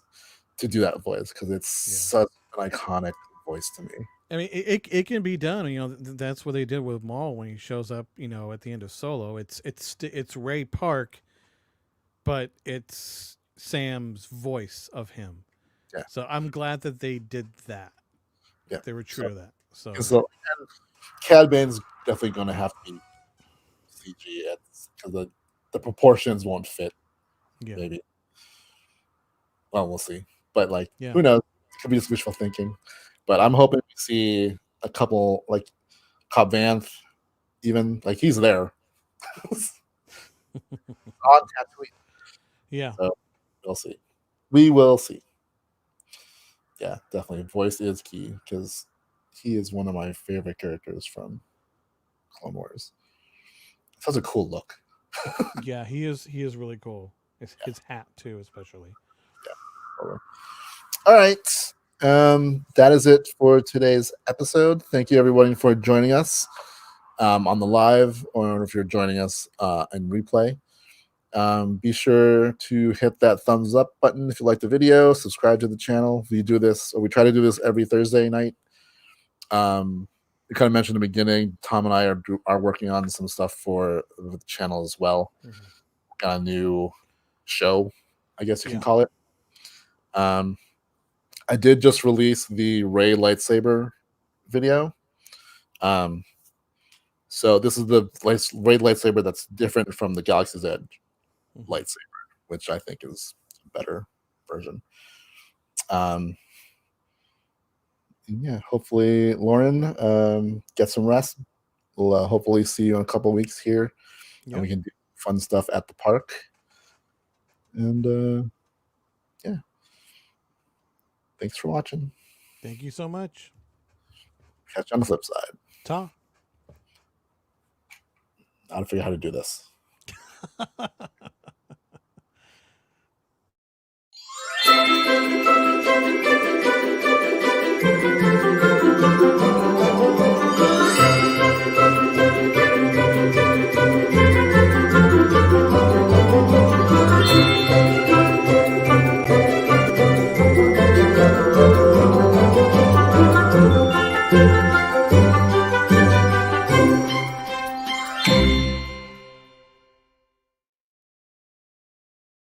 to do that voice because it's yeah. such an iconic voice to me. I mean, it can be done. That's what they did with Maul when he shows up. At the end of Solo, it's Ray Park, but it's Sam's voice of him. Yeah, So I'm glad that they did that. yeah. They were true So, to that. So so and Cad Bane's definitely going to have to be CG because the proportions won't fit. yeah, Maybe. Well, we'll see. But like, yeah, who knows? It could be just wishful thinking. But I'm hoping we see a couple like Cobb Vanth, even like he's there on Tatooine. yeah, So we'll see. We will see. Yeah, definitely. Voice is key because he is one of my favorite characters from Clone Wars. Such a cool look. Yeah, he is. He is really cool. His hat too, especially. Totally. All right. That is it for today's episode. Thank you, everybody, for joining us on the live, or if you're joining us in replay. Be sure to hit that thumbs up button if you like the video. Subscribe to the channel. We do this, or we try to do this every Thursday night. We kind of mentioned in the beginning, Thom and I are working on some stuff for the channel as well. Mm-hmm. Got a new show, I guess you can Yeah. call it. I did just release the Rey Lightsaber video. Um, so this is the Rey Lightsaber that's different from the Galaxy's Edge Mm-hmm. lightsaber, which I think is a better version. Um, yeah, hopefully Lauren get some rest. We'll hopefully see you in a couple weeks here, and Yeah. we can do fun stuff at the park. And yeah, thanks for watching. Thank you so much. Catch you on the flip side. Ta. I gotta figure out how to do this.